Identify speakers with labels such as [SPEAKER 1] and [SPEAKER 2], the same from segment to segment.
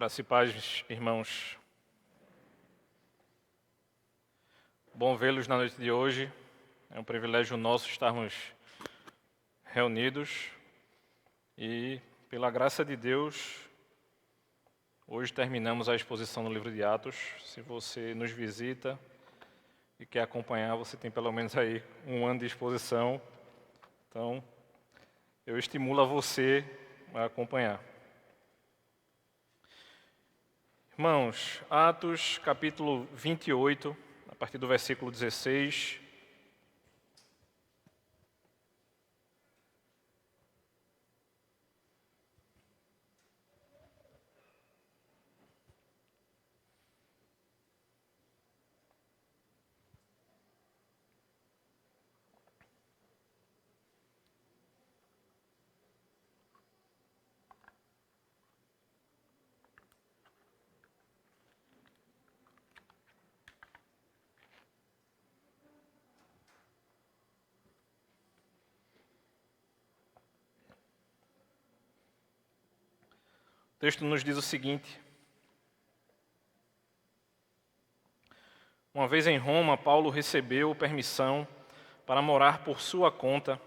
[SPEAKER 1] Graça e paz, irmãos. Bom vê-los na noite de hoje. É um privilégio nosso estarmos reunidos e, pela graça de Deus, hoje terminamos a exposição no livro de Atos. Se você nos visita e quer acompanhar, você tem pelo menos aí um ano de exposição. Então, eu estimulo a você a acompanhar. Irmãos, Atos capítulo 28, a partir do versículo 16. O texto nos diz o seguinte: uma vez em Roma, Paulo recebeu permissão para morar por sua conta,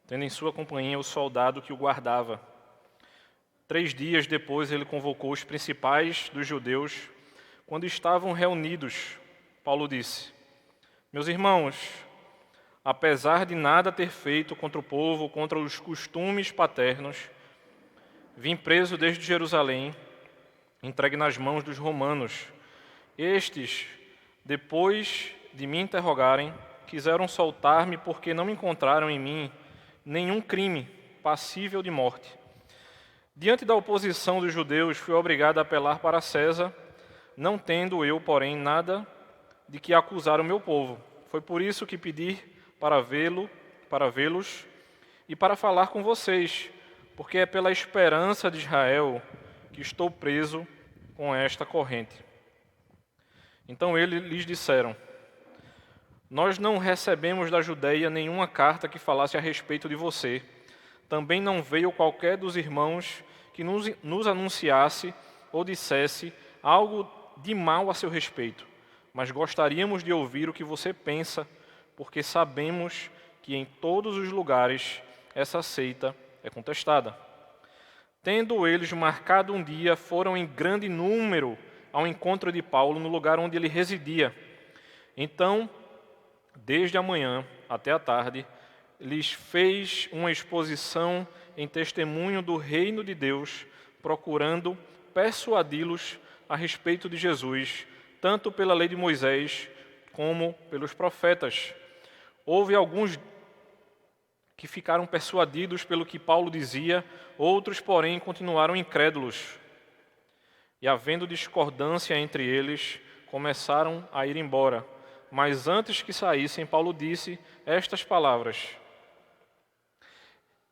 [SPEAKER 1] tendo em sua companhia o soldado que o guardava. 3 dias depois, ele convocou os principais dos judeus. Quando estavam reunidos, Paulo disse: meus irmãos, apesar de nada ter feito contra o povo, contra os costumes paternos, vim preso desde Jerusalém, entregue nas mãos dos romanos. Estes, depois de me interrogarem, quiseram soltar-me porque não encontraram em mim nenhum crime passível de morte. Diante da oposição dos judeus, fui obrigado a apelar para César, não tendo eu, porém, nada de que acusar o meu povo. Foi por isso que pedi para vê-los e para falar com vocês, porque é pela esperança de Israel que estou preso com esta corrente. Então eles lhes disseram: nós não recebemos da Judeia nenhuma carta que falasse a respeito de você. Também não veio qualquer dos irmãos que nos anunciasse ou dissesse algo de mal a seu respeito. Mas gostaríamos de ouvir o que você pensa, porque sabemos que em todos os lugares essa seita é contestada. Tendo eles marcado um dia, foram em grande número ao encontro de Paulo no lugar onde ele residia. Então, desde a manhã até a tarde, lhes fez uma exposição em testemunho do reino de Deus, procurando persuadi-los a respeito de Jesus, tanto pela lei de Moisés como pelos profetas. Houve alguns que ficaram persuadidos pelo que Paulo dizia, outros, porém, continuaram incrédulos. E, havendo discordância entre eles, começaram a ir embora. Mas antes que saíssem, Paulo disse estas palavras: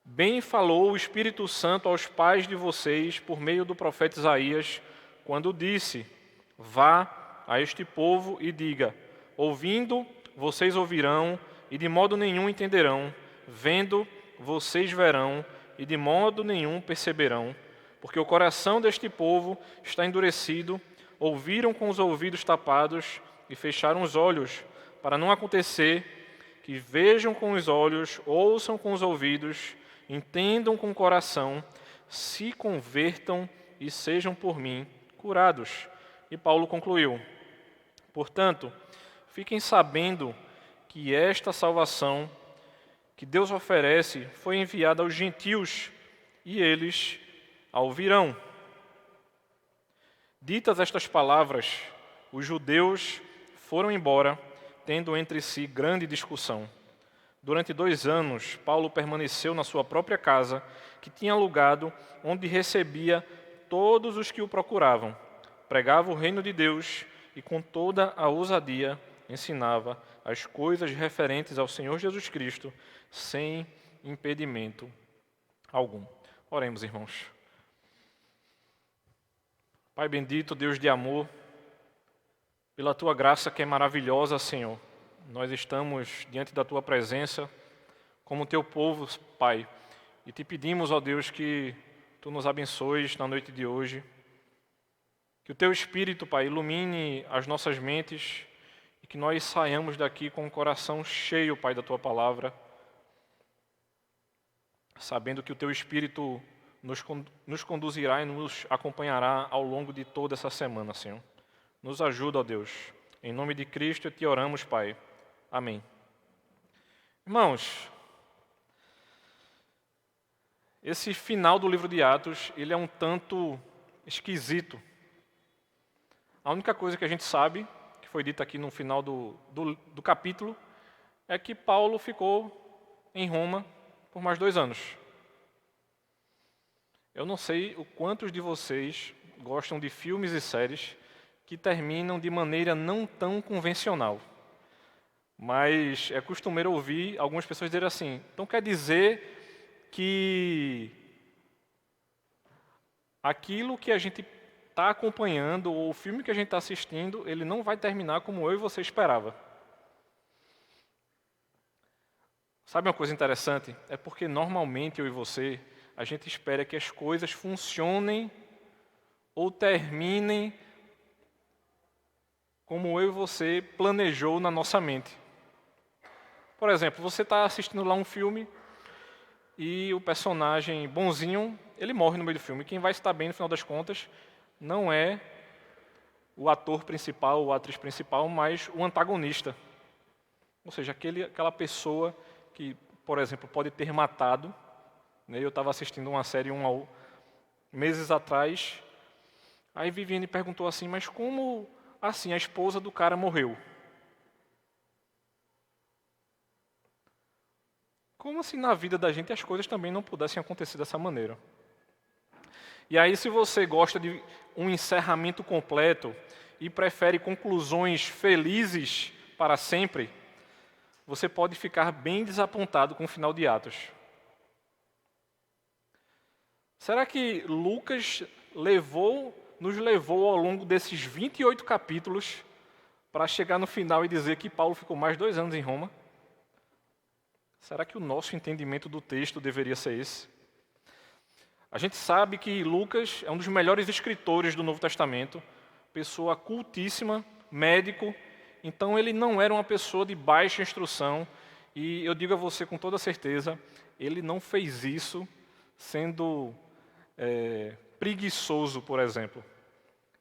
[SPEAKER 1] bem falou o Espírito Santo aos pais de vocês por meio do profeta Isaías, quando disse: vá a este povo e diga, ouvindo, vocês ouvirão, e de modo nenhum entenderão, vendo, vocês verão, e de modo nenhum perceberão, porque o coração deste povo está endurecido, ouviram com os ouvidos tapados e fecharam os olhos, para não acontecer que vejam com os olhos, ouçam com os ouvidos, entendam com o coração, se convertam e sejam por mim curados. E Paulo concluiu: portanto, fiquem sabendo que esta salvação que Deus oferece foi enviada aos gentios, e eles a ouvirão. Ditas estas palavras, os judeus foram embora, tendo entre si grande discussão. Durante 2 anos, Paulo permaneceu na sua própria casa, que tinha alugado, onde recebia todos os que o procuravam. Pregava o reino de Deus e, com toda a ousadia, ensinava as coisas referentes ao Senhor Jesus Cristo, sem impedimento algum. Oremos, irmãos. Pai bendito, Deus de amor, pela Tua graça que é maravilhosa, Senhor, nós estamos diante da Tua presença como Teu povo, Pai, e Te pedimos, ó Deus, que Tu nos abençoes na noite de hoje, Que o Teu Espírito, Pai, ilumine as nossas mentes e que nós saiamos daqui com o coração cheio, Pai, da Tua Palavra, sabendo que o Teu Espírito nos conduzirá e nos acompanhará ao longo de toda essa semana, Senhor. Nos ajuda, ó Deus. Em nome de Cristo te oramos, Pai. Amém. Irmãos, esse final do livro de Atos, ele é um tanto esquisito. A única coisa que a gente sabe, que foi dita aqui no final do capítulo, é que Paulo ficou em Roma por mais 2 anos. Eu não sei o quantos de vocês gostam de filmes e séries que terminam de maneira não tão convencional. Mas é costumeiro ouvir algumas pessoas dizerem assim, então quer dizer que aquilo que a gente está acompanhando, ou o filme que a gente está assistindo, ele não vai terminar como eu e você esperava. Sabe uma coisa interessante? É porque normalmente eu e você, a gente espera que as coisas funcionem ou terminem como eu e você planejou na nossa mente. Por exemplo, você está assistindo lá um filme e o personagem bonzinho, ele morre no meio do filme. Quem vai estar bem no final das contas não é o ator principal ou a atriz principal, mas o antagonista. Ou seja, aquela pessoa que, por exemplo, pode ter matado. Eu estava assistindo uma série meses atrás, aí Viviane perguntou assim, mas como assim a esposa do cara morreu? Como se na vida da gente as coisas também não pudessem acontecer dessa maneira? E aí, se você gosta de um encerramento completo e prefere conclusões felizes para sempre, você pode ficar bem desapontado com o final de Atos. Será que Lucas nos levou ao longo desses 28 capítulos para chegar no final e dizer que Paulo ficou mais 2 anos em Roma? Será que o nosso entendimento do texto deveria ser esse? A gente sabe que Lucas é um dos melhores escritores do Novo Testamento, pessoa cultíssima, médico, então ele não era uma pessoa de baixa instrução, e eu digo a você com toda certeza, ele não fez isso sendo preguiçoso, por exemplo.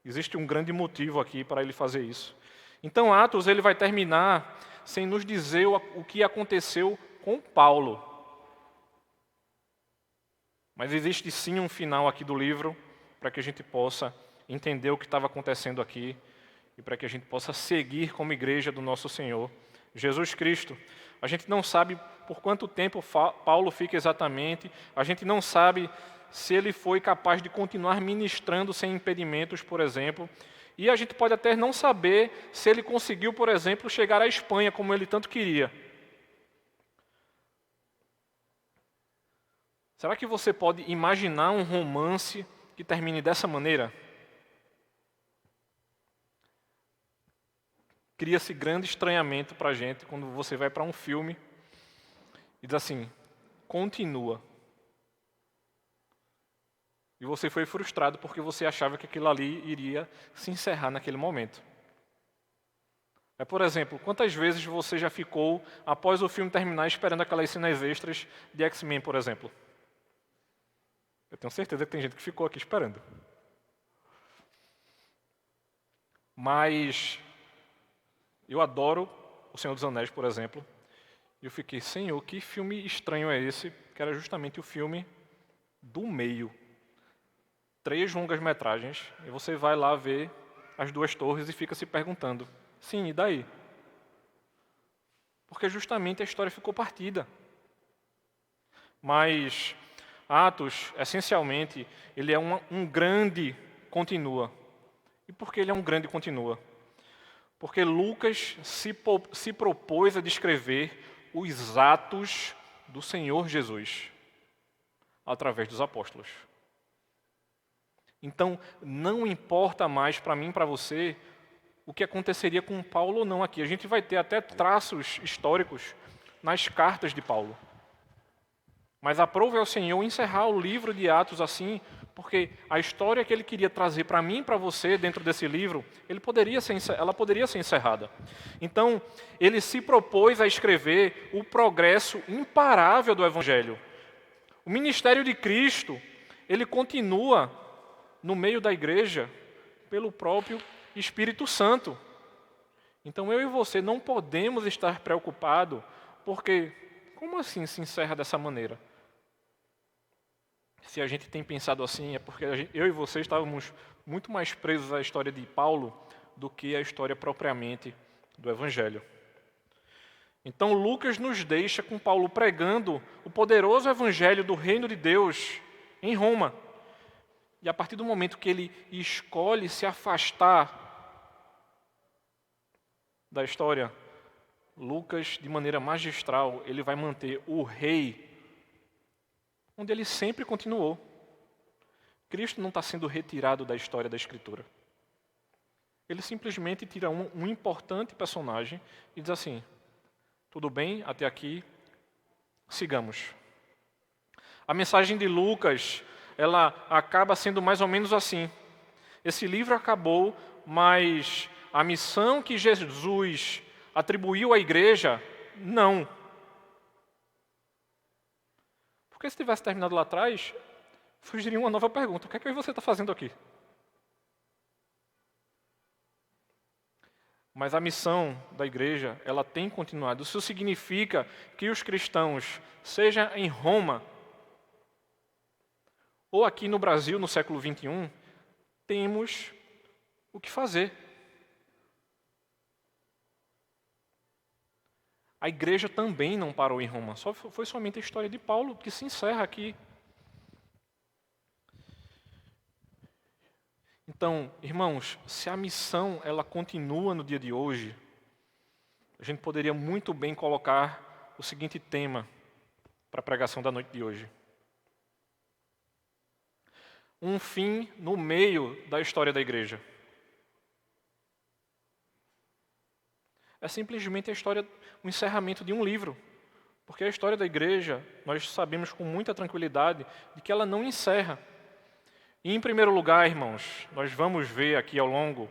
[SPEAKER 1] Existe um grande motivo aqui para ele fazer isso. Então Atos ele vai terminar sem nos dizer o que aconteceu com Paulo. Mas existe sim um final aqui do livro para que a gente possa entender o que estava acontecendo aqui e para que a gente possa seguir como igreja do nosso Senhor Jesus Cristo. A gente não sabe por quanto tempo Paulo fica exatamente, a gente não sabe se ele foi capaz de continuar ministrando sem impedimentos, por exemplo, e a gente pode até não saber se ele conseguiu, por exemplo, chegar à Espanha como ele tanto queria. Será que você pode imaginar um romance que termine dessa maneira? Cria-se grande estranhamento para a gente quando você vai para um filme e diz assim, continua. E você foi frustrado porque você achava que aquilo ali iria se encerrar naquele momento. Por exemplo, quantas vezes você já ficou, após o filme terminar, esperando aquelas cenas extras de X-Men, por exemplo? Eu tenho certeza que tem gente que ficou aqui esperando. Mas eu adoro O Senhor dos Anéis, por exemplo. E eu fiquei, Senhor, que filme estranho é esse? Que era justamente o filme do meio. 3 longas-metragens. E você vai lá ver as 2 torres e fica se perguntando, sim, e daí? Porque justamente a história ficou partida. Mas Atos, essencialmente, ele é um grande continua. E por que ele é um grande continua? Porque Lucas se propôs a descrever os atos do Senhor Jesus, através dos apóstolos. Então, não importa mais para mim e para você o que aconteceria com Paulo ou não aqui. A gente vai ter até traços históricos nas cartas de Paulo. Mas aprove ao Senhor encerrar o livro de Atos assim, Porque a história que ele queria trazer para mim e para você dentro desse livro, ela poderia ser encerrada. Então, ele se propôs a escrever o progresso imparável do Evangelho. O ministério de Cristo, ele continua no meio da igreja pelo próprio Espírito Santo. Então, eu e você não podemos estar preocupados porque, como assim se encerra dessa maneira? Se a gente tem pensado assim, é porque eu e você estávamos muito mais presos à história de Paulo do que à história propriamente do Evangelho. Então Lucas nos deixa com Paulo pregando o poderoso Evangelho do Reino de Deus em Roma. E a partir do momento que ele escolhe se afastar da história, Lucas, de maneira magistral, ele vai manter o rei onde ele sempre continuou. Cristo não está sendo retirado da história da Escritura. Ele simplesmente tira um importante personagem e diz assim, tudo bem, até aqui, sigamos. A mensagem de Lucas, ela acaba sendo mais ou menos assim. Esse livro acabou, mas a missão que Jesus atribuiu à igreja, não. Porque se tivesse terminado lá atrás, surgiria uma nova pergunta. O que é que você está fazendo aqui? Mas a missão da igreja, ela tem continuado. Isso significa que os cristãos, seja em Roma ou aqui no Brasil, no século XXI, temos o que fazer. A igreja também não parou em Roma. Foi somente a história de Paulo que se encerra aqui. Então, irmãos, se a missão ela continua no dia de hoje, a gente poderia muito bem colocar o seguinte tema para a pregação da noite de hoje. Um fim no meio da história da igreja. É simplesmente a história, o encerramento de um livro. Porque a história da igreja, nós sabemos com muita tranquilidade de que ela não encerra. E em primeiro lugar, irmãos, nós vamos ver aqui ao longo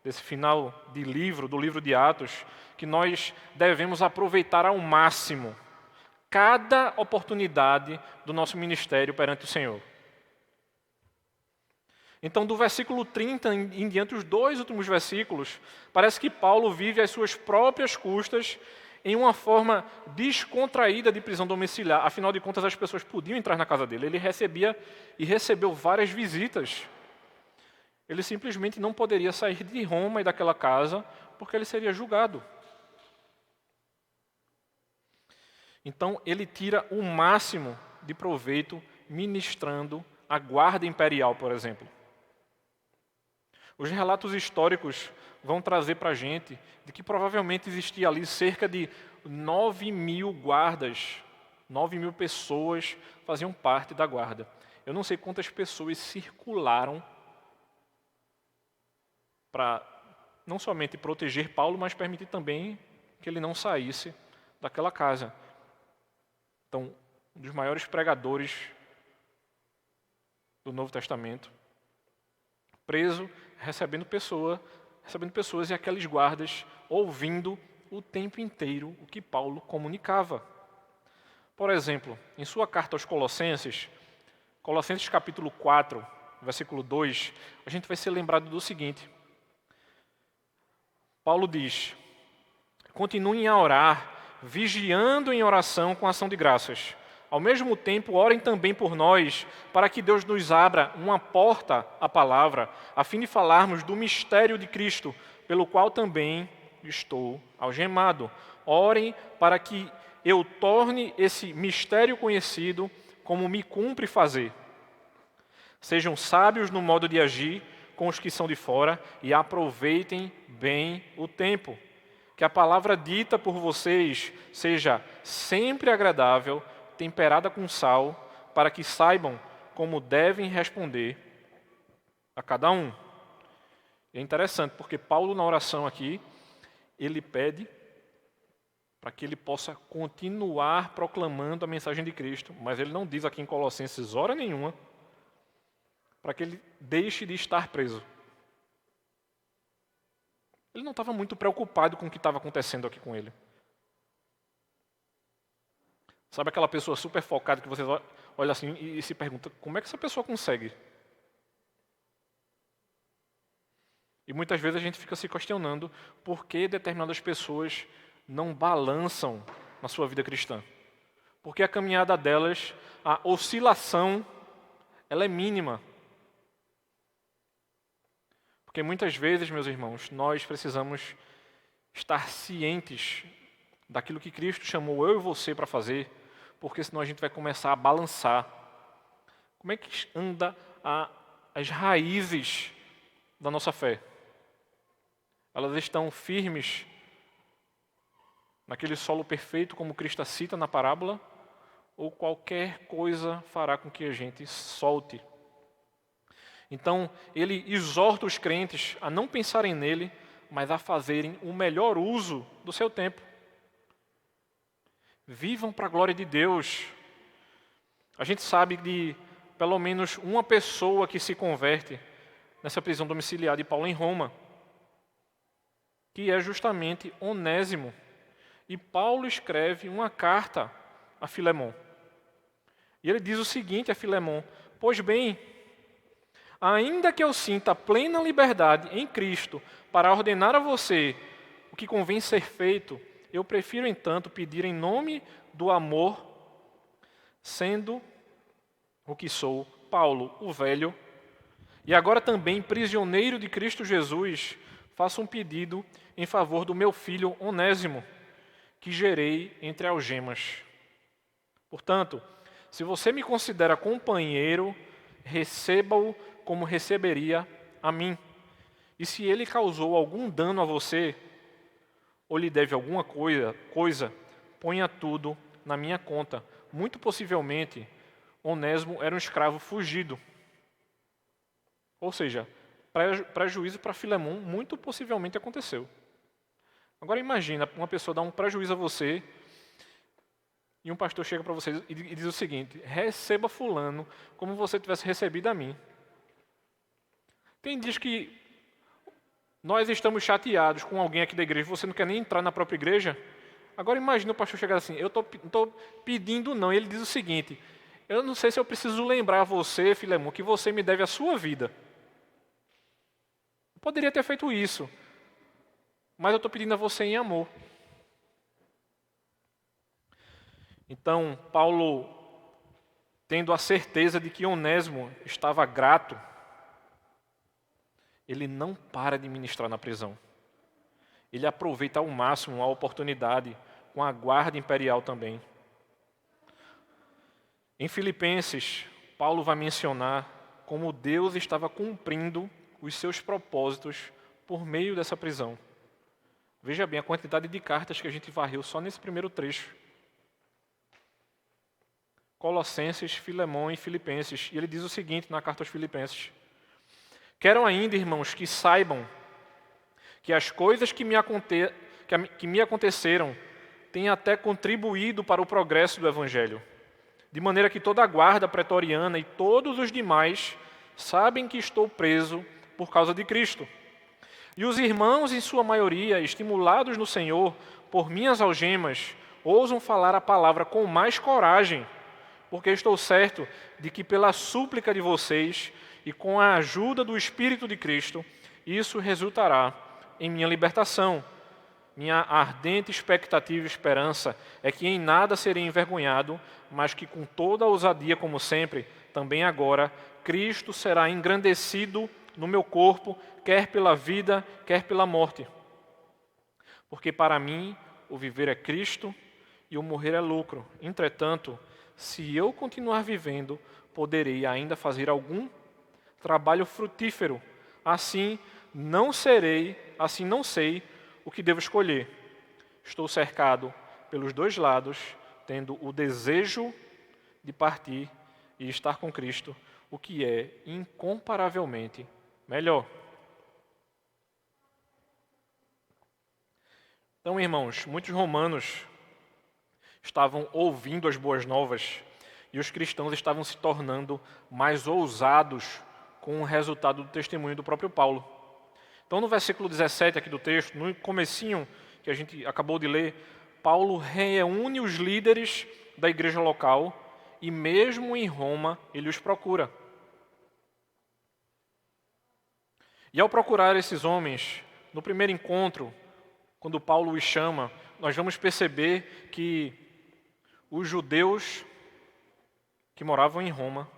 [SPEAKER 1] desse final de livro, do livro de Atos, que nós devemos aproveitar ao máximo cada oportunidade do nosso ministério perante o Senhor. Então, do versículo 30 em diante, os dois últimos versículos, parece que Paulo vive às suas próprias custas em uma forma descontraída de prisão domiciliar. Afinal de contas, as pessoas podiam entrar na casa dele. Ele recebia e recebeu várias visitas. Ele simplesmente não poderia sair de Roma e daquela casa, porque ele seria julgado. Então, ele tira o máximo de proveito ministrando a guarda imperial, por exemplo. Os relatos históricos vão trazer para a gente de que provavelmente existia ali cerca de 9.000 guardas, 9.000 pessoas faziam parte da guarda. Eu não sei quantas pessoas circularam para não somente proteger Paulo, mas permitir também que ele não saísse daquela casa. Então, um dos maiores pregadores do Novo Testamento, preso, recebendo pessoas e aqueles guardas ouvindo o tempo inteiro o que Paulo comunicava. Por exemplo, em sua carta aos Colossenses, Colossenses capítulo 4, versículo 2, a gente vai ser lembrado do seguinte. Paulo diz, continuem a orar, vigiando em oração com ação de graças. Ao mesmo tempo, orem também por nós, para que Deus nos abra uma porta à palavra, a fim de falarmos do mistério de Cristo, pelo qual também estou algemado. Orem para que eu torne esse mistério conhecido, como me cumpre fazer. Sejam sábios no modo de agir com os que são de fora e aproveitem bem o tempo. Que a palavra dita por vocês seja sempre agradável, temperada com sal, para que saibam como devem responder a cada um. É interessante, porque Paulo, na oração aqui, ele pede para que ele possa continuar proclamando a mensagem de Cristo, mas ele não diz aqui em Colossenses hora nenhuma para que ele deixe de estar preso. Ele não estava muito preocupado com o que estava acontecendo aqui com ele. Sabe aquela pessoa super focada que você olha assim e se pergunta, como é que essa pessoa consegue? E muitas vezes a gente fica se questionando por que determinadas pessoas não balançam na sua vida cristã. Porque a caminhada delas, a oscilação, ela é mínima. Porque muitas vezes, meus irmãos, nós precisamos estar cientes daquilo que Cristo chamou eu e você para fazer, porque senão a gente vai começar a balançar. Como é que anda as raízes da nossa fé? Elas estão firmes naquele solo perfeito, como Cristo cita na parábola, ou qualquer coisa fará com que a gente solte? Então, ele exorta os crentes a não pensarem nele, mas a fazerem o melhor uso do seu tempo. Vivam para a glória de Deus. A gente sabe de pelo menos uma pessoa que se converte nessa prisão domiciliar de Paulo em Roma, que é justamente Onésimo. E Paulo escreve uma carta a Filemon. E ele diz o seguinte a Filemon: pois bem, ainda que eu sinta plena liberdade em Cristo para ordenar a você o que convém ser feito, eu prefiro, entanto, pedir em nome do amor, sendo o que sou, Paulo, o velho, e agora também prisioneiro de Cristo Jesus, faço um pedido em favor do meu filho Onésimo, que gerei entre algemas. Portanto, se você me considera companheiro, receba-o como receberia a mim. E se ele causou algum dano a você, ou lhe deve alguma coisa, ponha tudo na minha conta. Muito possivelmente, Onésimo era um escravo fugido. Ou seja, prejuízo para Filemon muito possivelmente aconteceu. Agora imagina, uma pessoa dá um prejuízo a você e um pastor chega para você e diz o seguinte: receba fulano como você tivesse recebido a mim. Quem diz que nós estamos chateados com alguém aqui da igreja, você não quer nem entrar na própria igreja? Agora imagina o pastor chegar assim: eu não estou pedindo não. Ele diz o seguinte: eu não sei se eu preciso lembrar a você, Filemon, que você me deve a sua vida. Eu poderia ter feito isso, mas eu estou pedindo a você em amor. Então, Paulo, tendo a certeza de que Onésimo estava grato, ele não para de ministrar na prisão. Ele aproveita ao máximo a oportunidade com a guarda imperial também. Em Filipenses, Paulo vai mencionar como Deus estava cumprindo os seus propósitos por meio dessa prisão. Veja bem a quantidade de cartas que a gente varreu só nesse primeiro trecho. Colossenses, Filemão e Filipenses. E ele diz o seguinte na carta aos Filipenses: quero ainda, irmãos, que saibam que as coisas que me aconteceram têm até contribuído para o progresso do Evangelho, de maneira que toda a guarda pretoriana e todos os demais sabem que estou preso por causa de Cristo. E os irmãos, em sua maioria, estimulados no Senhor por minhas algemas, ousam falar a palavra com mais coragem, porque estou certo de que pela súplica de vocês e com a ajuda do Espírito de Cristo, isso resultará em minha libertação. Minha ardente expectativa e esperança é que em nada serei envergonhado, mas que com toda a ousadia, como sempre, também agora, Cristo será engrandecido no meu corpo, quer pela vida, quer pela morte. Porque para mim o viver é Cristo e o morrer é lucro. Entretanto, se eu continuar vivendo, poderei ainda fazer algum trabalho frutífero. Assim não sei o que devo escolher. Estou cercado pelos dois lados, tendo o desejo de partir e estar com Cristo, o que é incomparavelmente melhor. Então, irmãos, muitos romanos estavam ouvindo as boas novas e os cristãos estavam se tornando mais ousados com o resultado do testemunho do próprio Paulo. Então, no versículo 17 aqui do texto, no comecinho que a gente acabou de ler, Paulo reúne os líderes da igreja local e mesmo em Roma ele os procura. E ao procurar esses homens, no primeiro encontro, quando Paulo os chama, nós vamos perceber que os judeus que moravam em Roma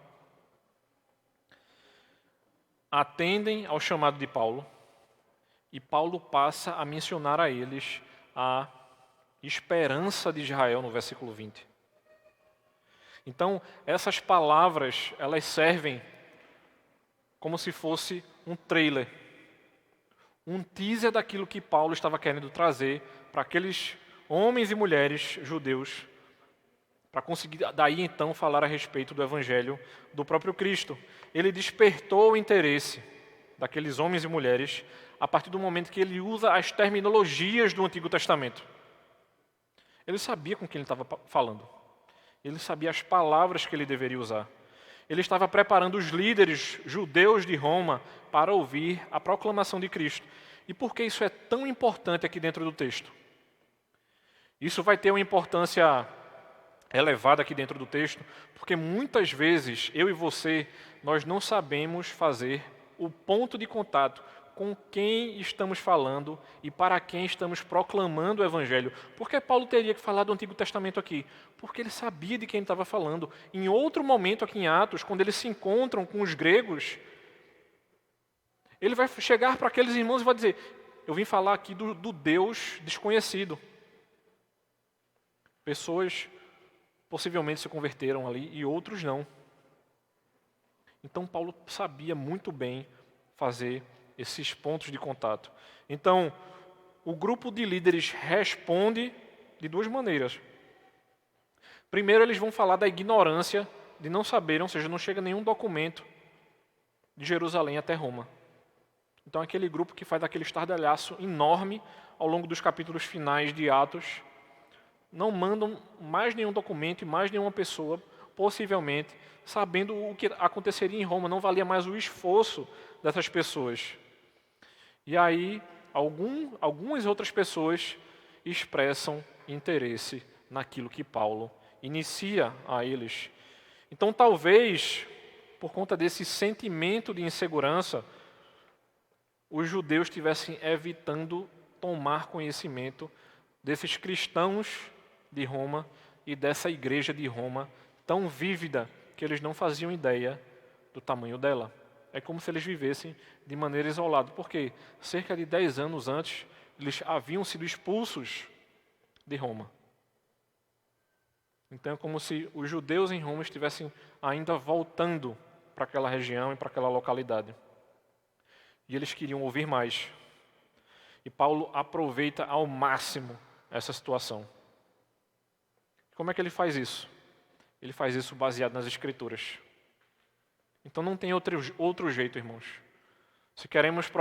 [SPEAKER 1] atendem ao chamado de Paulo e Paulo passa a mencionar a eles a esperança de Israel no versículo 20. Então, essas palavras, elas servem como se fosse um trailer, um teaser daquilo que Paulo estava querendo trazer para aqueles homens e mulheres judeus, para conseguir daí então falar a respeito do evangelho do próprio Cristo. Ele despertou o interesse daqueles homens e mulheres a partir do momento que ele usa as terminologias do Antigo Testamento. Ele sabia com quem ele estava falando. Ele sabia as palavras que ele deveria usar. Ele estava preparando os líderes judeus de Roma para ouvir a proclamação de Cristo. E por que isso é tão importante aqui dentro do texto? Isso vai ter uma importância elevada aqui dentro do texto, porque muitas vezes, eu e você, nós não sabemos fazer o ponto de contato com quem estamos falando e para quem estamos proclamando o Evangelho. Por que Paulo teria que falar do Antigo Testamento aqui? Porque ele sabia de quem ele estava falando. Em outro momento aqui em Atos, quando eles se encontram com os gregos, ele vai chegar para aqueles irmãos e vai dizer: eu vim falar aqui do Deus desconhecido. Pessoas possivelmente se converteram ali e outros não. Então Paulo sabia muito bem fazer esses pontos de contato. Então, o grupo de líderes responde de duas maneiras. Primeiro, eles vão falar da ignorância de não saberem, ou seja, não chega nenhum documento de Jerusalém até Roma. Então, aquele grupo que faz aquele estardalhaço enorme ao longo dos capítulos finais de Atos, não mandam mais nenhum documento e mais nenhuma pessoa, possivelmente, sabendo o que aconteceria em Roma. Não valia mais o esforço dessas pessoas. E aí, algumas outras pessoas expressam interesse naquilo que Paulo inicia a eles. Então, talvez, por conta desse sentimento de insegurança, os judeus estivessem evitando tomar conhecimento desses cristãos de Roma e dessa igreja de Roma tão vívida que eles não faziam ideia do tamanho dela. É como se eles vivessem de maneira isolada, porque cerca de 10 anos antes, eles haviam sido expulsos de Roma. Então é como se os judeus em Roma estivessem ainda voltando para aquela região e para aquela localidade. E eles queriam ouvir mais. E Paulo aproveita ao máximo essa situação. Como é que ele faz isso? Ele faz isso baseado nas Escrituras. Então não tem outro jeito, irmãos. Se queremos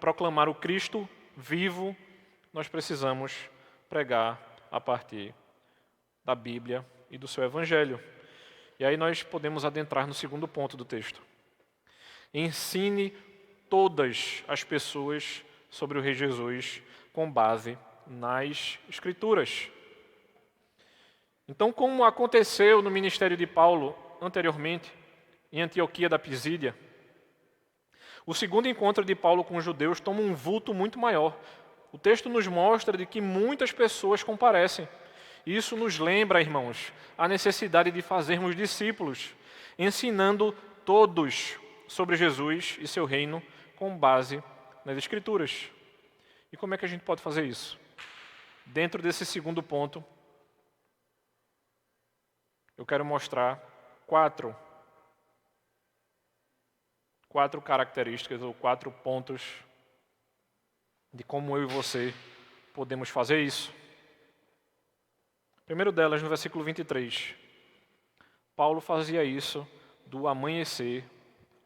[SPEAKER 1] proclamar o Cristo vivo, nós precisamos pregar a partir da Bíblia e do seu Evangelho. E aí nós podemos adentrar no segundo ponto do texto. Ensine todas as pessoas sobre o Rei Jesus com base nas Escrituras. Então, como aconteceu no ministério de Paulo anteriormente, em Antioquia da Pisídia, o segundo encontro de Paulo com os judeus toma um vulto muito maior. O texto nos mostra de que muitas pessoas comparecem. Isso nos lembra, irmãos, a necessidade de fazermos discípulos, ensinando todos sobre Jesus e seu reino com base nas Escrituras. E como é que a gente pode fazer isso? Dentro desse segundo ponto, eu quero mostrar quatro características ou 4 pontos de como eu e você podemos fazer isso. O primeiro delas, no versículo 23. Paulo fazia isso do amanhecer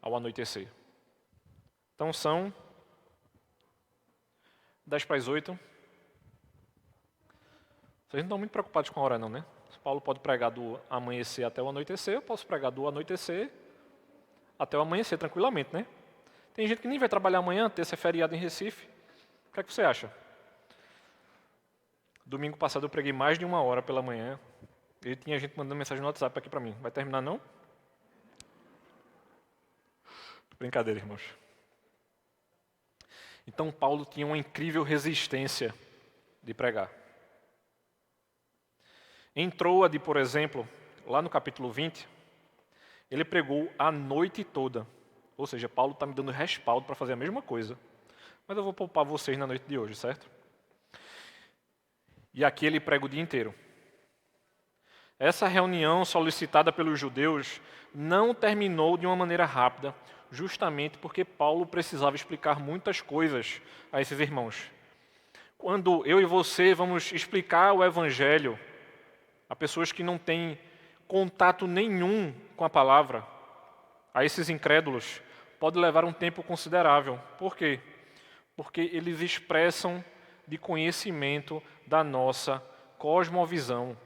[SPEAKER 1] ao anoitecer. Então são 7:50. Vocês não estão muito preocupados com a hora não, né? Paulo pode pregar do amanhecer até o anoitecer, eu posso pregar do anoitecer até o amanhecer tranquilamente, né? Tem gente que nem vai trabalhar amanhã, terça é feriado em Recife. O que é que você acha? Domingo passado eu preguei mais de 1 hora pela manhã. E tinha gente mandando mensagem no WhatsApp aqui para mim. Vai terminar não? Brincadeira, irmãos. Então Paulo tinha uma incrível resistência de pregar. Em Troade, por exemplo, lá no capítulo 20, ele pregou a noite toda. Ou seja, Paulo está me dando respaldo para fazer a mesma coisa. Mas eu vou poupar vocês na noite de hoje, certo? E aqui ele prega o dia inteiro. Essa reunião solicitada pelos judeus não terminou de uma maneira rápida, justamente porque Paulo precisava explicar muitas coisas a esses irmãos. Quando eu e você vamos explicar o Evangelho a pessoas que não têm contato nenhum com a palavra, a esses incrédulos, pode levar um tempo considerável. Por quê? Porque eles expressam de conhecimento da nossa cosmovisão.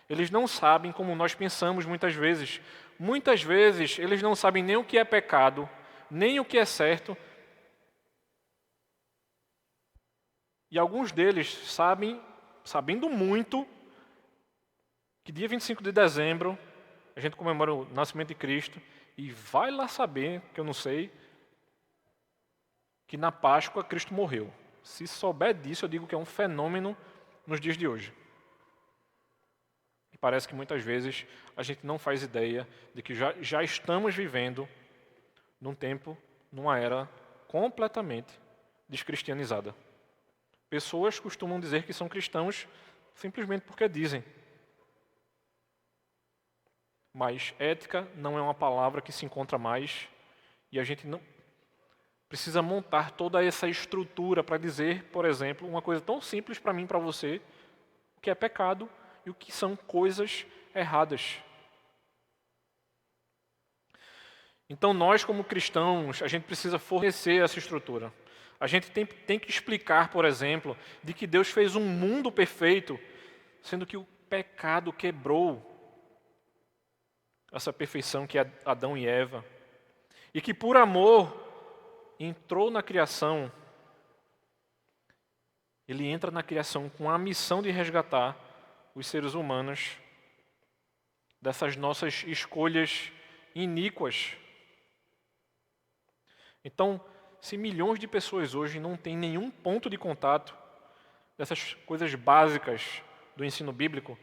[SPEAKER 1] Eles não sabem como nós pensamos muitas vezes. Muitas vezes eles não sabem nem o que é pecado, nem o que é certo. E alguns deles sabem, sabendo muito, que dia 25 de dezembro a gente comemora o nascimento de Cristo, e vai lá saber, que eu não sei, que na Páscoa Cristo morreu. Se souber disso, eu digo que é um fenômeno nos dias de hoje. E parece que muitas vezes a gente não faz ideia de que já estamos vivendo num tempo, numa era completamente descristianizada. Pessoas costumam dizer que são cristãos simplesmente porque dizem. Mas ética não é uma palavra que se encontra mais, e a gente não precisa montar toda essa estrutura para dizer, por exemplo, uma coisa tão simples para mim e para você, o que é pecado e o que são coisas erradas. Então nós, como cristãos, a gente precisa fornecer essa estrutura. A gente tem que explicar, por exemplo, de que Deus fez um mundo perfeito, sendo que o pecado quebrou essa perfeição que é Adão e Eva. E que por amor entrou na criação. Ele entra na criação com a missão de resgatar os seres humanos dessas nossas escolhas iníquas. Então, se milhões de pessoas hoje não têm nenhum ponto de contato dessas coisas básicas do ensino bíblico,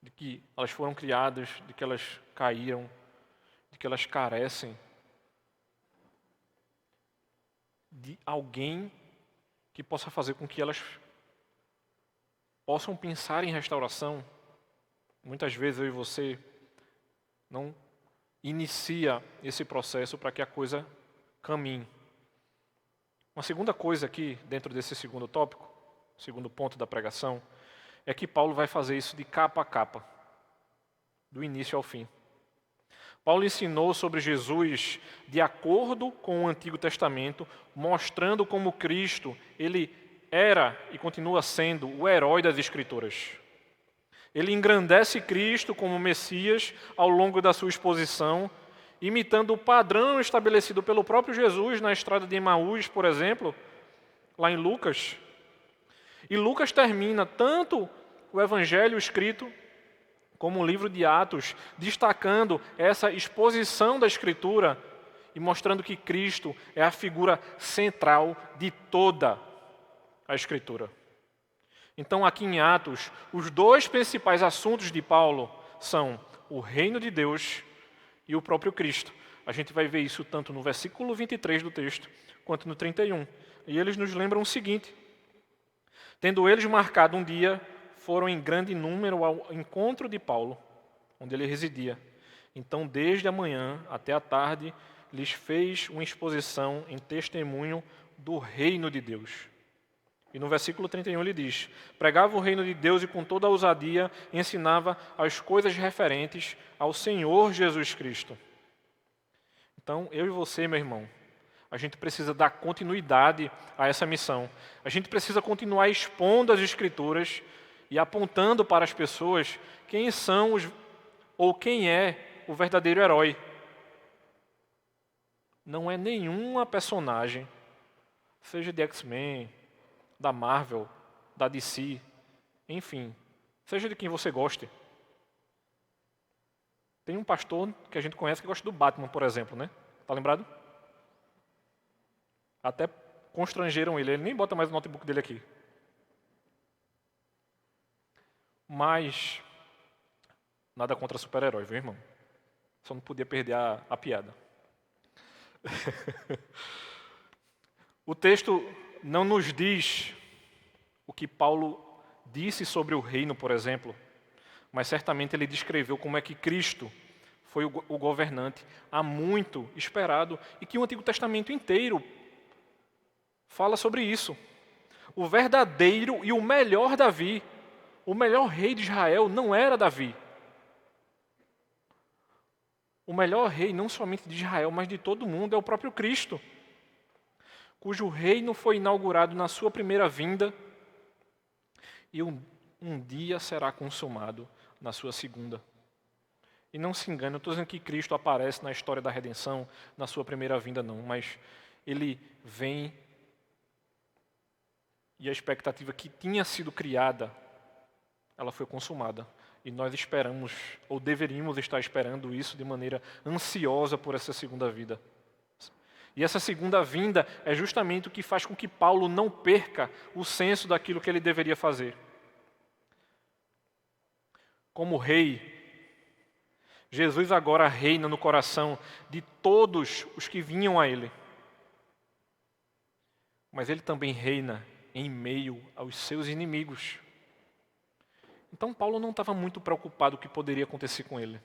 [SPEAKER 1] de que elas foram criadas, de que elas caíram, de que elas carecem de alguém que possa fazer com que elas possam pensar em restauração. Muitas vezes eu e você não inicia esse processo para que a coisa caminhe. Uma segunda coisa aqui, dentro desse segundo tópico, segundo ponto da pregação, é que Paulo vai fazer isso de capa a capa, do início ao fim. Paulo ensinou sobre Jesus de acordo com o Antigo Testamento, mostrando como Cristo, ele era e continua sendo o herói das Escrituras. Ele engrandece Cristo como Messias ao longo da sua exposição, imitando o padrão estabelecido pelo próprio Jesus na estrada de Emaús, por exemplo, lá em Lucas. E Lucas termina tanto o Evangelho escrito como o livro de Atos, destacando essa exposição da Escritura e mostrando que Cristo é a figura central de toda a Escritura. Então, aqui em Atos, os dois principais assuntos de Paulo são o reino de Deus e o próprio Cristo. A gente vai ver isso tanto no versículo 23 do texto, quanto no 31. E eles nos lembram o seguinte: tendo eles marcado um dia, foram em grande número ao encontro de Paulo, onde ele residia. Então, desde a manhã até a tarde, lhes fez uma exposição em testemunho do reino de Deus. E no versículo 31 ele diz: pregava o reino de Deus e com toda a ousadia ensinava as coisas referentes ao Senhor Jesus Cristo. Então, eu e você, meu irmão, a gente precisa dar continuidade a essa missão. A gente precisa continuar expondo as Escrituras e apontando para as pessoas quem são ou quem é o verdadeiro herói. Não é nenhuma personagem, seja de X-Men, da Marvel, da DC, enfim, seja de quem você goste. Tem um pastor que a gente conhece que gosta do Batman, por exemplo, né? Tá lembrado? Até constrangeram ele nem bota mais o notebook dele aqui. Mas nada contra super-herói, viu, irmão? Só não podia perder a piada. O texto não nos diz o que Paulo disse sobre o reino, por exemplo, mas certamente ele descreveu como é que Cristo foi o governante há muito esperado e que o Antigo Testamento inteiro fala sobre isso. O verdadeiro e o melhor Davi, o melhor rei de Israel não era Davi. O melhor rei não somente de Israel, mas de todo mundo é o próprio Cristo, cujo reino foi inaugurado na sua primeira vinda e um dia será consumado na sua segunda. E não se engane, eu estou dizendo que Cristo aparece na história da redenção na sua primeira vinda, não, mas ele vem e a expectativa que tinha sido criada, ela foi consumada. E nós esperamos, ou deveríamos estar esperando isso de maneira ansiosa por essa segunda vida. E essa segunda vinda é justamente o que faz com que Paulo não perca o senso daquilo que ele deveria fazer. Como rei, Jesus agora reina no coração de todos os que vinham a ele. Mas ele também reina em meio aos seus inimigos. Então Paulo não estava muito preocupado com o que poderia acontecer com ele.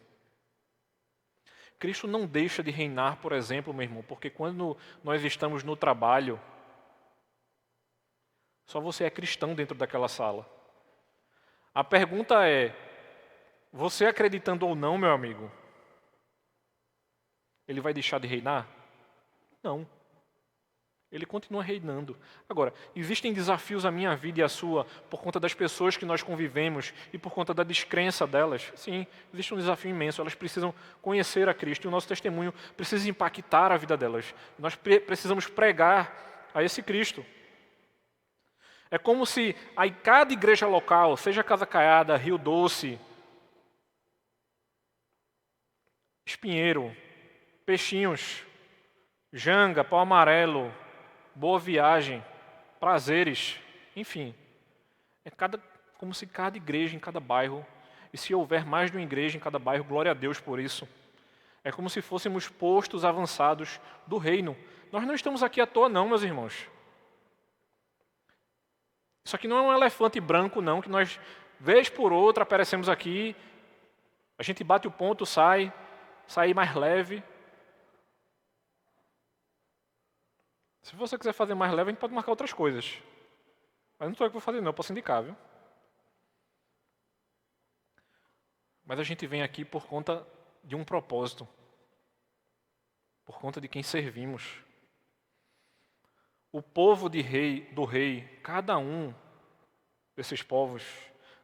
[SPEAKER 1] Cristo não deixa de reinar, por exemplo, meu irmão, porque quando nós estamos no trabalho, só você é cristão dentro daquela sala. A pergunta é, você acreditando ou não, meu amigo, ele vai deixar de reinar? Não. Ele continua reinando. Agora, existem desafios à minha vida e à sua por conta das pessoas que nós convivemos e por conta da descrença delas? Sim, existe um desafio imenso. Elas precisam conhecer a Cristo e o nosso testemunho precisa impactar a vida delas. Nós precisamos pregar a esse Cristo. É como se aí cada igreja local, seja Casa Caiada, Rio Doce, Espinheiro, Peixinhos, Janga, Pau Amarelo, Boa Viagem, Prazeres, enfim. É como se cada igreja em cada bairro, e se houver mais de uma igreja em cada bairro, glória a Deus por isso. É como se fôssemos postos avançados do reino. Nós não estamos aqui à toa não, meus irmãos. Isso aqui não é um elefante branco não, que nós, vez por outra, aparecemos aqui, a gente bate o ponto, sai mais leve. Se você quiser fazer mais leve, a gente pode marcar outras coisas. Mas não sou eu que vou fazer não, eu posso indicar, viu? Mas a gente vem aqui por conta de um propósito. Por conta de quem servimos. O povo do rei, cada um desses povos,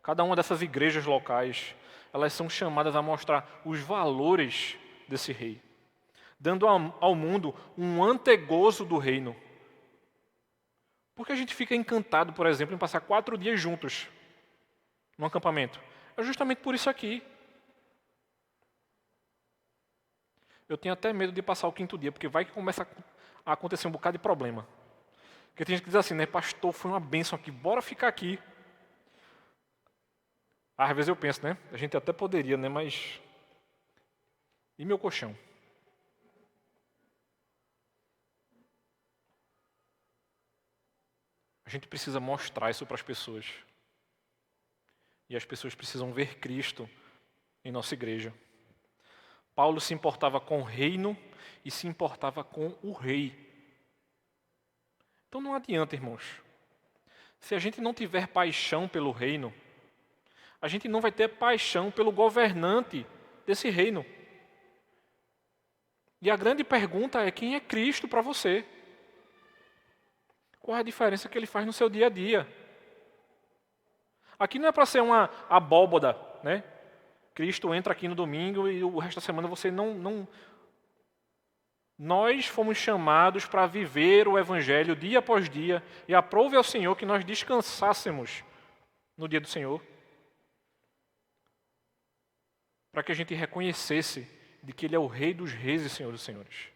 [SPEAKER 1] cada uma dessas igrejas locais, elas são chamadas a mostrar os valores desse rei, dando ao mundo um antegozo do reino. Porque a gente fica encantado, por exemplo, em passar 4 dias juntos no acampamento? É justamente por isso aqui. Eu tenho até medo de passar o 5º dia, porque vai que começa a acontecer um bocado de problema. Porque tem gente que diz assim, né? Pastor, foi uma bênção aqui, bora ficar aqui. Às vezes eu penso, né? A gente até poderia, né? Mas... e meu colchão? A gente precisa mostrar isso para as pessoas. E as pessoas precisam ver Cristo em nossa igreja. Paulo se importava com o reino e se importava com o rei. Então não adianta, irmãos. Se a gente não tiver paixão pelo reino, a gente não vai ter paixão pelo governante desse reino. E a grande pergunta é, quem é Cristo para você? Qual é a diferença que ele faz no seu dia a dia? Aqui não é para ser uma abóboda, né? Cristo entra aqui no domingo e o resto da semana você não... Nós fomos chamados para viver o Evangelho dia após dia e aprove ao Senhor que nós descansássemos no dia do Senhor, para que a gente reconhecesse de que Ele é o Rei dos Reis e Senhor dos Senhores.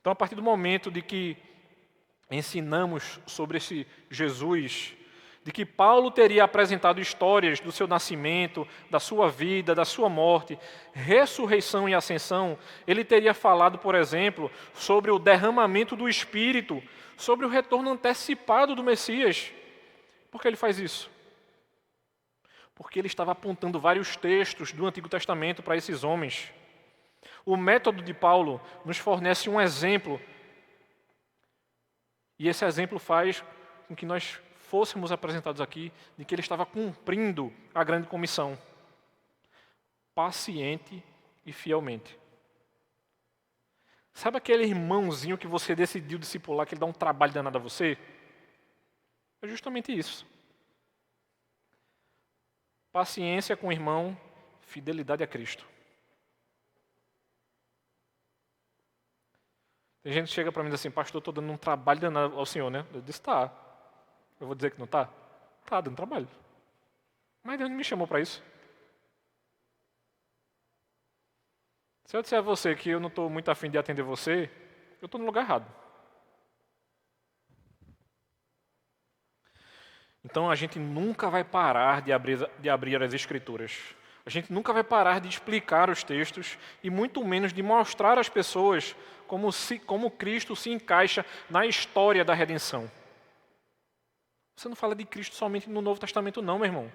[SPEAKER 1] Então, a partir do momento de que ensinamos sobre esse Jesus, de que Paulo teria apresentado histórias do seu nascimento, da sua vida, da sua morte, ressurreição e ascensão, ele teria falado, por exemplo, sobre o derramamento do Espírito, sobre o retorno antecipado do Messias. Por que ele faz isso? Porque ele estava apontando vários textos do Antigo Testamento para esses homens. O método de Paulo nos fornece um exemplo, e esse exemplo faz com que nós fôssemos apresentados aqui de que ele estava cumprindo a grande comissão, paciente e fielmente. Sabe aquele irmãozinho que você decidiu discipular, que ele dá um trabalho danado a você? É justamente isso. Paciência com o irmão, fidelidade a Cristo. Tem gente que chega para mim e diz assim, pastor, estou dando um trabalho danado ao senhor, né? Eu disse, tá. Eu vou dizer que não está? Está dando trabalho. Mas Deus não me chamou para isso. Se eu disser a você que eu não estou muito afim de atender você, eu estou no lugar errado. Então a gente nunca vai parar de abrir as Escrituras. A gente nunca vai parar de explicar os textos e muito menos de mostrar às pessoas como Cristo se encaixa na história da redenção. Você não fala de Cristo somente no Novo Testamento não, meu irmão.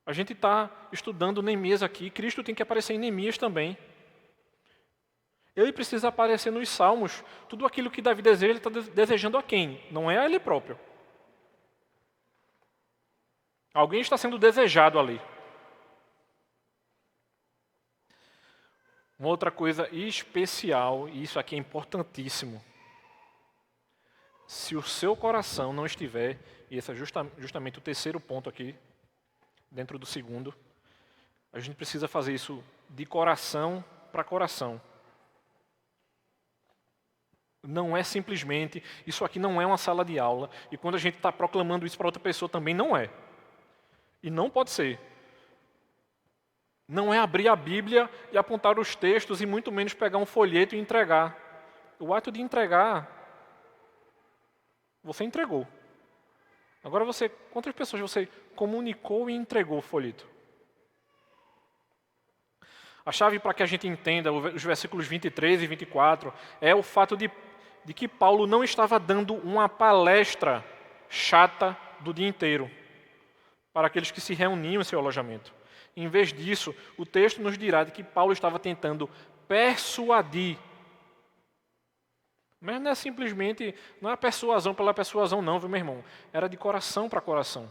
[SPEAKER 1] A gente está estudando Neemias aqui, Cristo tem que aparecer em Neemias também. Ele precisa aparecer nos Salmos. Tudo aquilo que Davi deseja, ele está desejando a quem? Não é a ele próprio. Alguém está sendo desejado ali. Uma outra coisa especial, e isso aqui é importantíssimo. Se o seu coração não estiver, e esse é justamente o terceiro ponto aqui, dentro do segundo, a gente precisa fazer isso de coração para coração. Não é simplesmente, isso aqui não é uma sala de aula, e quando a gente está proclamando isso para outra pessoa também não é. E não pode ser. Não é abrir a Bíblia e apontar os textos e muito menos pegar um folheto e entregar. O ato de entregar, você entregou. Agora quantas pessoas você comunicou e entregou o folheto? A chave para que a gente entenda os versículos 23 e 24 é o fato de que Paulo não estava dando uma palestra chata do dia inteiro para aqueles que se reuniam em seu alojamento. Em vez disso, o texto nos dirá de que Paulo estava tentando persuadir. Mas não é simplesmente, não é persuasão pela persuasão não, viu, meu irmão? Era de coração para coração.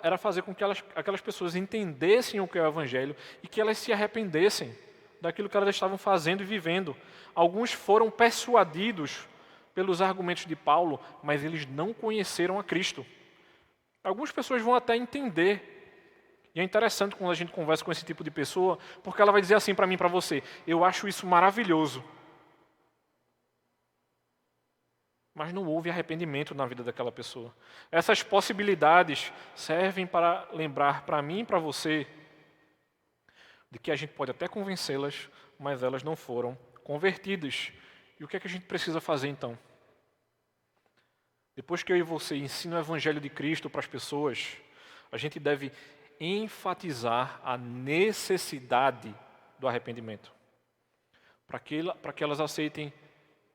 [SPEAKER 1] Era fazer com que aquelas pessoas entendessem o que é o Evangelho e que elas se arrependessem daquilo que elas estavam fazendo e vivendo. Alguns foram persuadidos pelos argumentos de Paulo, mas eles não conheceram a Cristo. Algumas pessoas vão até entender. E é interessante quando a gente conversa com esse tipo de pessoa, porque ela vai dizer assim para mim e para você, eu acho isso maravilhoso. Mas não houve arrependimento na vida daquela pessoa. Essas possibilidades servem para lembrar para mim e para você de que a gente pode até convencê-las, mas elas não foram convertidas. E o que é que a gente precisa fazer então? Depois que eu e você ensinam o Evangelho de Cristo para as pessoas, a gente deve enfatizar a necessidade do arrependimento. Para que elas aceitem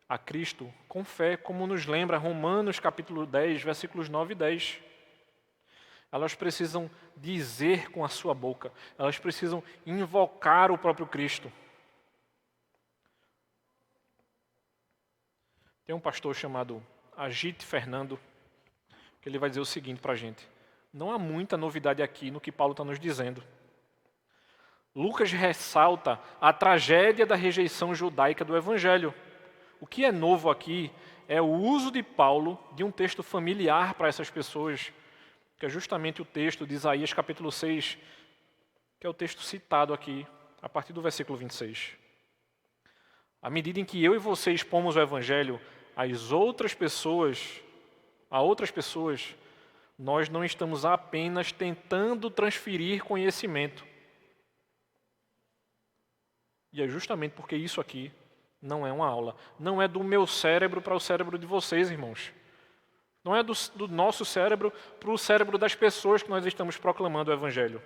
[SPEAKER 1] a Cristo com fé, como nos lembra Romanos capítulo 10, versículos 9 e 10. Elas precisam dizer com a sua boca, elas precisam invocar o próprio Cristo. Tem um pastor chamado Agite Fernando, que ele vai dizer o seguinte para a gente. Não há muita novidade aqui no que Paulo está nos dizendo. Lucas ressalta a tragédia da rejeição judaica do Evangelho. O que é novo aqui é o uso de Paulo de um texto familiar para essas pessoas, que é justamente o texto de Isaías capítulo 6, que é o texto citado aqui, a partir do versículo 26. À medida em que eu e você expomos o Evangelho a outras pessoas, nós não estamos apenas tentando transferir conhecimento. E é justamente porque isso aqui não é uma aula. Não é do meu cérebro para o cérebro de vocês, irmãos. Não é do nosso cérebro para o cérebro das pessoas que nós estamos proclamando o Evangelho.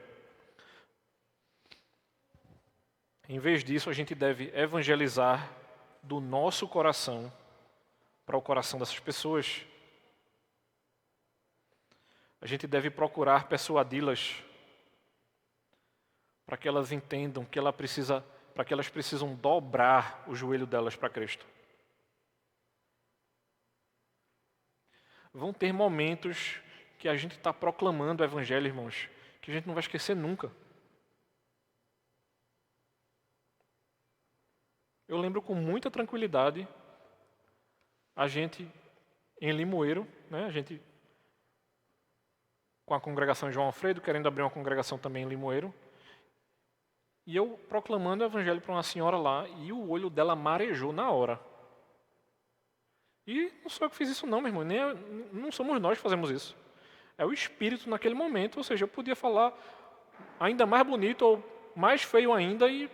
[SPEAKER 1] Em vez disso, a gente deve evangelizar do nosso coração para o coração dessas pessoas. A gente deve procurar persuadi-las para que elas entendam que para que elas precisam dobrar o joelho delas para Cristo. Vão ter momentos que a gente está proclamando o Evangelho, irmãos, que a gente não vai esquecer nunca. Eu lembro com muita tranquilidade a gente em Limoeiro, né, a gente com a congregação João Alfredo, querendo abrir uma congregação também em Limoeiro, e eu proclamando o Evangelho para uma senhora lá, e o olho dela marejou na hora. E não sou eu que fiz isso não, meu irmão, não somos nós que fazemos isso. É o Espírito naquele momento, ou seja, eu podia falar ainda mais bonito ou mais feio ainda e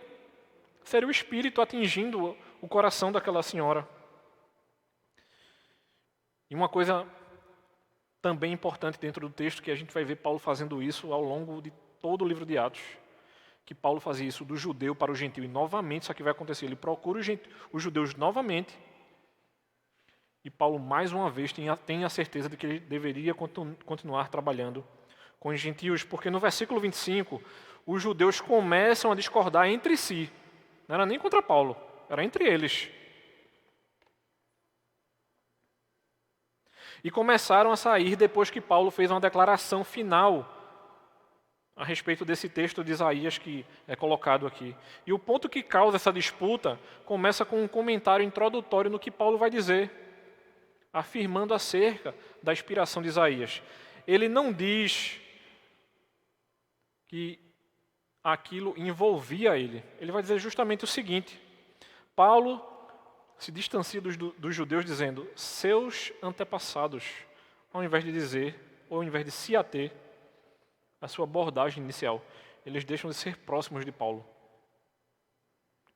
[SPEAKER 1] seria o Espírito atingindo o coração daquela senhora. E uma coisa também importante dentro do texto, que a gente vai ver Paulo fazendo isso ao longo de todo o livro de Atos, que Paulo fazia isso do judeu para o gentil, e novamente isso aqui vai acontecer, ele procura os judeus novamente, e Paulo mais uma vez tem a certeza de que ele deveria continuar trabalhando com os gentios, porque no versículo 25, os judeus começam a discordar entre si, não era nem contra Paulo, era entre eles. E começaram a sair depois que Paulo fez uma declaração final a respeito desse texto de Isaías que é colocado aqui. E o ponto que causa essa disputa começa com um comentário introdutório no que Paulo vai dizer, afirmando acerca da inspiração de Isaías. Ele não diz que aquilo envolvia ele. Ele vai dizer justamente o seguinte: Paulo se distancia dos judeus dizendo seus antepassados, ao invés de dizer, ou ao invés de se ater à sua abordagem inicial, eles deixam de ser próximos de Paulo.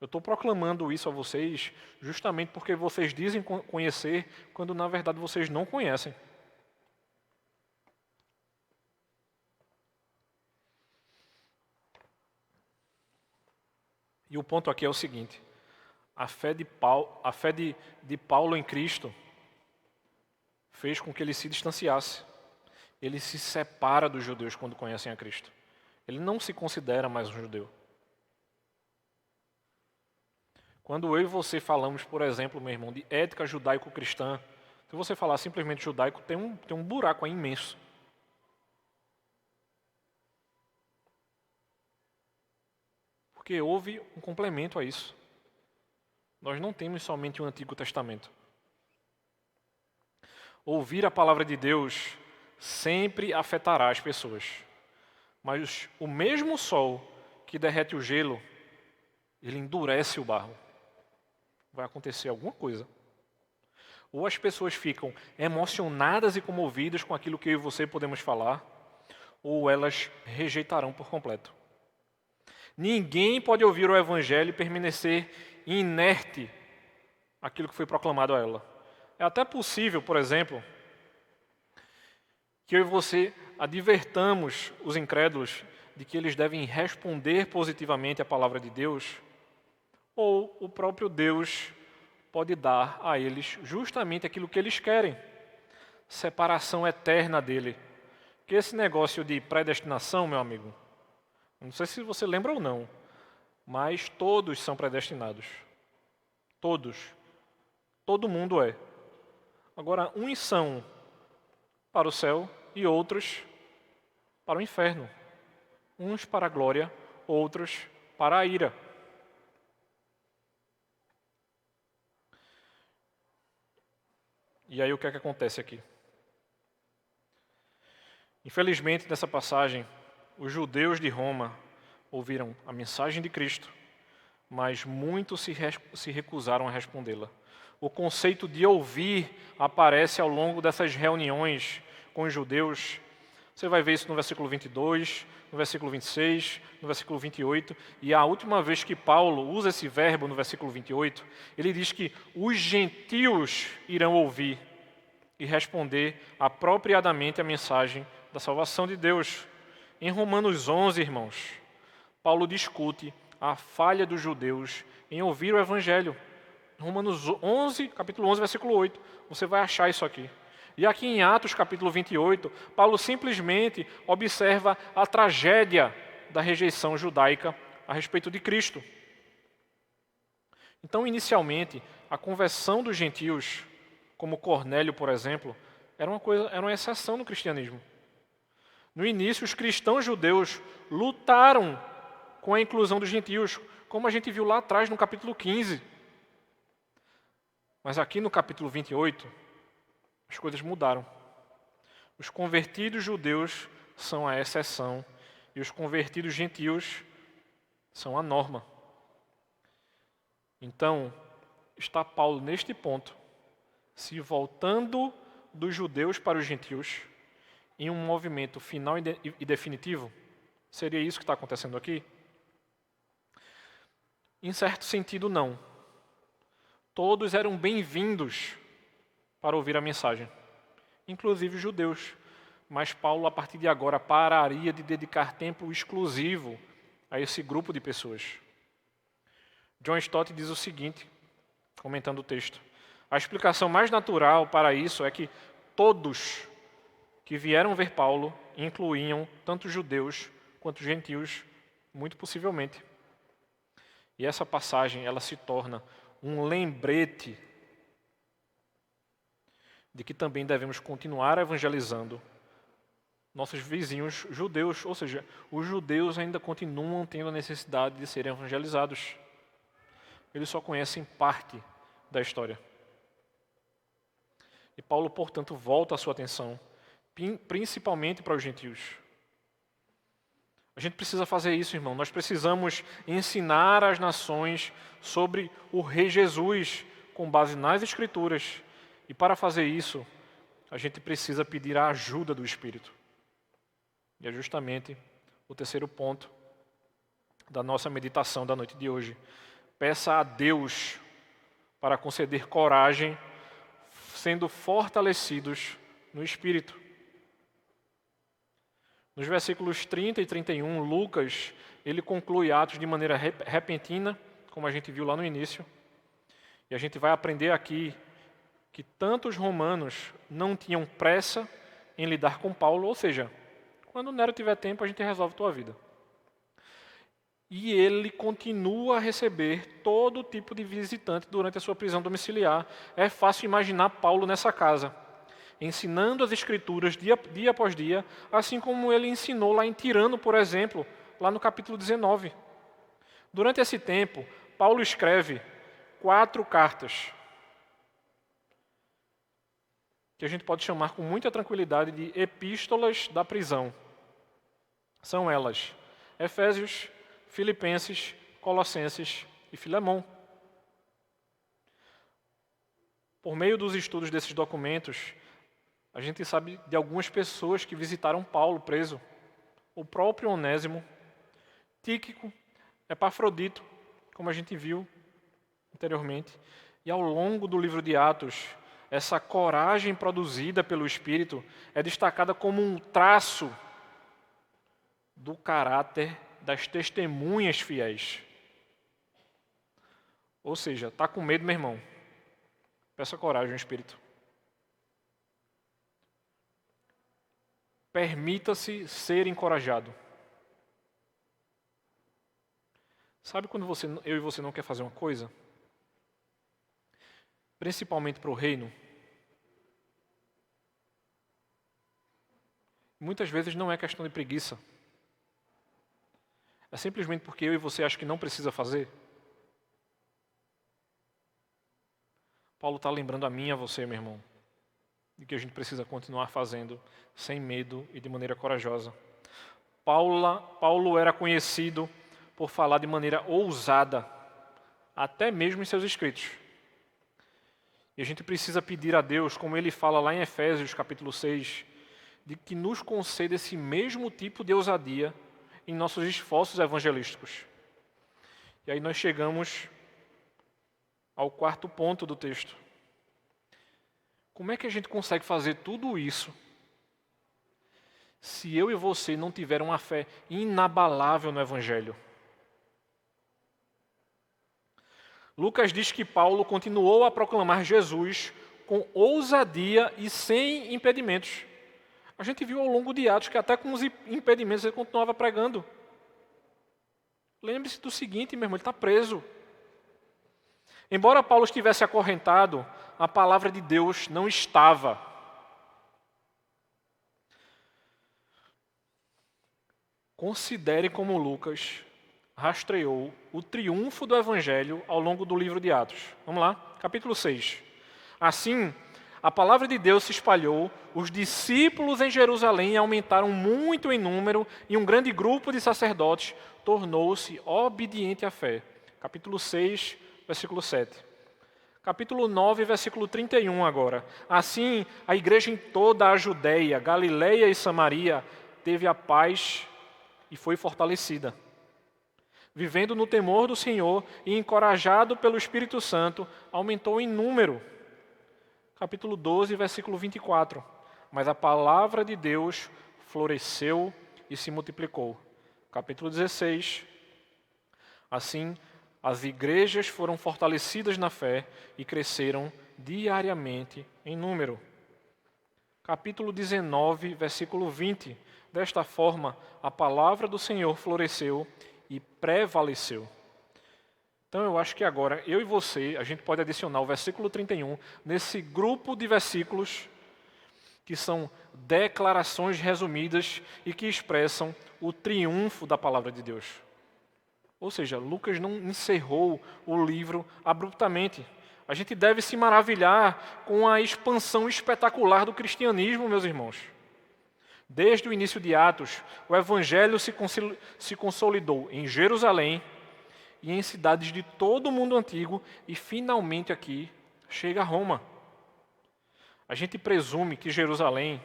[SPEAKER 1] Eu estou proclamando isso a vocês justamente porque vocês dizem conhecer, quando na verdade vocês não conhecem. E o ponto aqui é o seguinte: a fé de Paulo em Cristo fez com que ele se distanciasse. Ele se separa dos judeus quando conhecem a Cristo. Ele não se considera mais um judeu. Quando eu e você falamos, por exemplo, meu irmão, de ética judaico-cristã, se você falar simplesmente judaico, tem um buraco aí imenso. Porque houve um complemento a isso. Nós não temos somente o Antigo Testamento. Ouvir a palavra de Deus sempre afetará as pessoas. Mas o mesmo sol que derrete o gelo, ele endurece o barro. Vai acontecer alguma coisa. Ou as pessoas ficam emocionadas e comovidas com aquilo que eu e você podemos falar, ou elas rejeitarão por completo. Ninguém pode ouvir o Evangelho e permanecer inerte àquilo que foi proclamado a ela. É até possível, por exemplo, que eu e você advertamos os incrédulos de que eles devem responder positivamente à palavra de Deus, ou o próprio Deus pode dar a eles justamente aquilo que eles querem, separação eterna dele. Que esse negócio de predestinação, meu amigo, não sei se você lembra ou não, mas todos são predestinados. Todos. Todo mundo é. Agora, uns são para o céu e outros para o inferno. Uns para a glória, outros para a ira. E aí o que é que acontece aqui? Infelizmente, nessa passagem, os judeus de Roma ouviram a mensagem de Cristo, mas muitos se recusaram a respondê-la. O conceito de ouvir aparece ao longo dessas reuniões com os judeus. Você vai ver isso no versículo 22, no versículo 26, no versículo 28. E a última vez que Paulo usa esse verbo no versículo 28, ele diz que os gentios irão ouvir e responder apropriadamente a mensagem da salvação de Deus. Em Romanos 11, irmãos, Paulo discute a falha dos judeus em ouvir o Evangelho. Romanos 11, capítulo 11, versículo 8. Você vai achar isso aqui. E aqui em Atos, capítulo 28, Paulo simplesmente observa a tragédia da rejeição judaica a respeito de Cristo. Então, inicialmente, a conversão dos gentios, como Cornélio, por exemplo, era uma exceção no cristianismo. No início, os cristãos judeus lutaram com a inclusão dos gentios, como a gente viu lá atrás no capítulo 15. Mas aqui no capítulo 28, as coisas mudaram. Os convertidos judeus são a exceção e os convertidos gentios são a norma. Então, está Paulo neste ponto, se voltando dos judeus para os gentios, em um movimento final e definitivo? Seria isso que está acontecendo aqui? Em certo sentido, não. Todos eram bem-vindos para ouvir a mensagem, inclusive os judeus. Mas Paulo, a partir de agora, pararia de dedicar tempo exclusivo a esse grupo de pessoas. John Stott diz o seguinte, comentando o texto: a explicação mais natural para isso é que todos que vieram ver Paulo incluíam tanto judeus quanto gentios, muito possivelmente. E essa passagem, ela se torna um lembrete de que também devemos continuar evangelizando nossos vizinhos judeus, ou seja, os judeus ainda continuam tendo a necessidade de serem evangelizados. Eles só conhecem parte da história. E Paulo, portanto, volta a sua atenção, principalmente para os gentios. A gente precisa fazer isso, irmão. Nós precisamos ensinar as nações sobre o Rei Jesus, com base nas Escrituras. E para fazer isso, a gente precisa pedir a ajuda do Espírito. E é justamente o terceiro ponto da nossa meditação da noite de hoje. Peça a Deus para conceder coragem, sendo fortalecidos no Espírito. Nos versículos 30 e 31, Lucas, ele conclui Atos de maneira repentina, como a gente viu lá no início. E a gente vai aprender aqui que tanto os romanos não tinham pressa em lidar com Paulo, ou seja, quando Nero tiver tempo, a gente resolve a tua vida. E ele continua a receber todo tipo de visitante durante a sua prisão domiciliar. É fácil imaginar Paulo nessa casa, ensinando as Escrituras dia após dia, assim como ele ensinou lá em Tirano, por exemplo, lá no capítulo 19. Durante esse tempo, Paulo escreve 4 cartas, que a gente pode chamar com muita tranquilidade de epístolas da prisão. São elas Efésios, Filipenses, Colossenses e Filemão. Por meio dos estudos desses documentos, a gente sabe de algumas pessoas que visitaram Paulo preso. O próprio Onésimo, Tíquico, Epafrodito, como a gente viu anteriormente. E ao longo do livro de Atos, essa coragem produzida pelo Espírito é destacada como um traço do caráter das testemunhas fiéis. Ou seja, está com medo, meu irmão? Peça coragem ao Espírito. Permita-se ser encorajado. Sabe quando eu e você não quer fazer uma coisa? Principalmente para o reino. Muitas vezes não é questão de preguiça. É simplesmente porque eu e você acham que não precisa fazer. Paulo está lembrando a mim e a você, meu irmão, e que a gente precisa continuar fazendo sem medo e de maneira corajosa. Paulo era conhecido por falar de maneira ousada, até mesmo em seus escritos. E a gente precisa pedir a Deus, como ele fala lá em Efésios capítulo 6, de que nos conceda esse mesmo tipo de ousadia em nossos esforços evangelísticos. E aí nós chegamos ao quarto ponto do texto. Como é que a gente consegue fazer tudo isso se eu e você não tiverem uma fé inabalável no Evangelho? Lucas diz que Paulo continuou a proclamar Jesus com ousadia e sem impedimentos. A gente viu ao longo de Atos que até com os impedimentos ele continuava pregando. Lembre-se do seguinte, meu irmão, ele está preso. Embora Paulo estivesse acorrentado, a palavra de Deus não estava. Considere como Lucas rastreou o triunfo do Evangelho ao longo do livro de Atos. Vamos lá, capítulo 6. Assim, a palavra de Deus se espalhou, os discípulos em Jerusalém aumentaram muito em número e um grande grupo de sacerdotes tornou-se obediente à fé. Capítulo 6, versículo 7. Capítulo 9, versículo 31 agora. Assim, a igreja em toda a Judéia, Galileia e Samaria teve a paz e foi fortalecida. Vivendo no temor do Senhor e encorajado pelo Espírito Santo, aumentou em número. Capítulo 12, versículo 24. Mas a palavra de Deus floresceu e se multiplicou. Capítulo 16. Assim, as igrejas foram fortalecidas na fé e cresceram diariamente em número. Capítulo 19, versículo 20. Desta forma, a palavra do Senhor floresceu e prevaleceu. Então eu acho que agora, eu e você, a gente pode adicionar o versículo 31 nesse grupo de versículos que são declarações resumidas e que expressam o triunfo da palavra de Deus. Ou seja, Lucas não encerrou o livro abruptamente. A gente deve se maravilhar com a expansão espetacular do cristianismo, meus irmãos. Desde o início de Atos, o Evangelho se consolidou em Jerusalém e em cidades de todo o mundo antigo e finalmente aqui chega a Roma. A gente presume que Jerusalém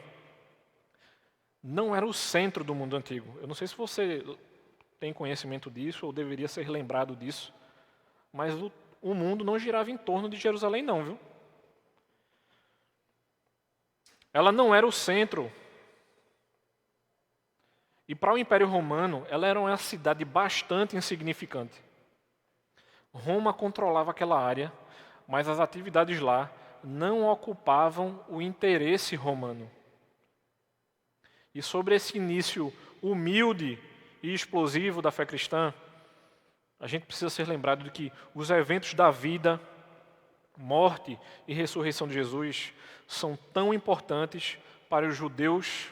[SPEAKER 1] não era o centro do mundo antigo. Eu não sei se você tem conhecimento disso ou deveria ser lembrado disso, mas o mundo não girava em torno de Jerusalém não, viu? Ela não era o centro. E para o Império Romano, ela era uma cidade bastante insignificante. Roma controlava aquela área, mas as atividades lá não ocupavam o interesse romano. E sobre esse início humilde e explosivo da fé cristã, a gente precisa ser lembrado de que os eventos da vida, morte e ressurreição de Jesus são tão importantes para os judeus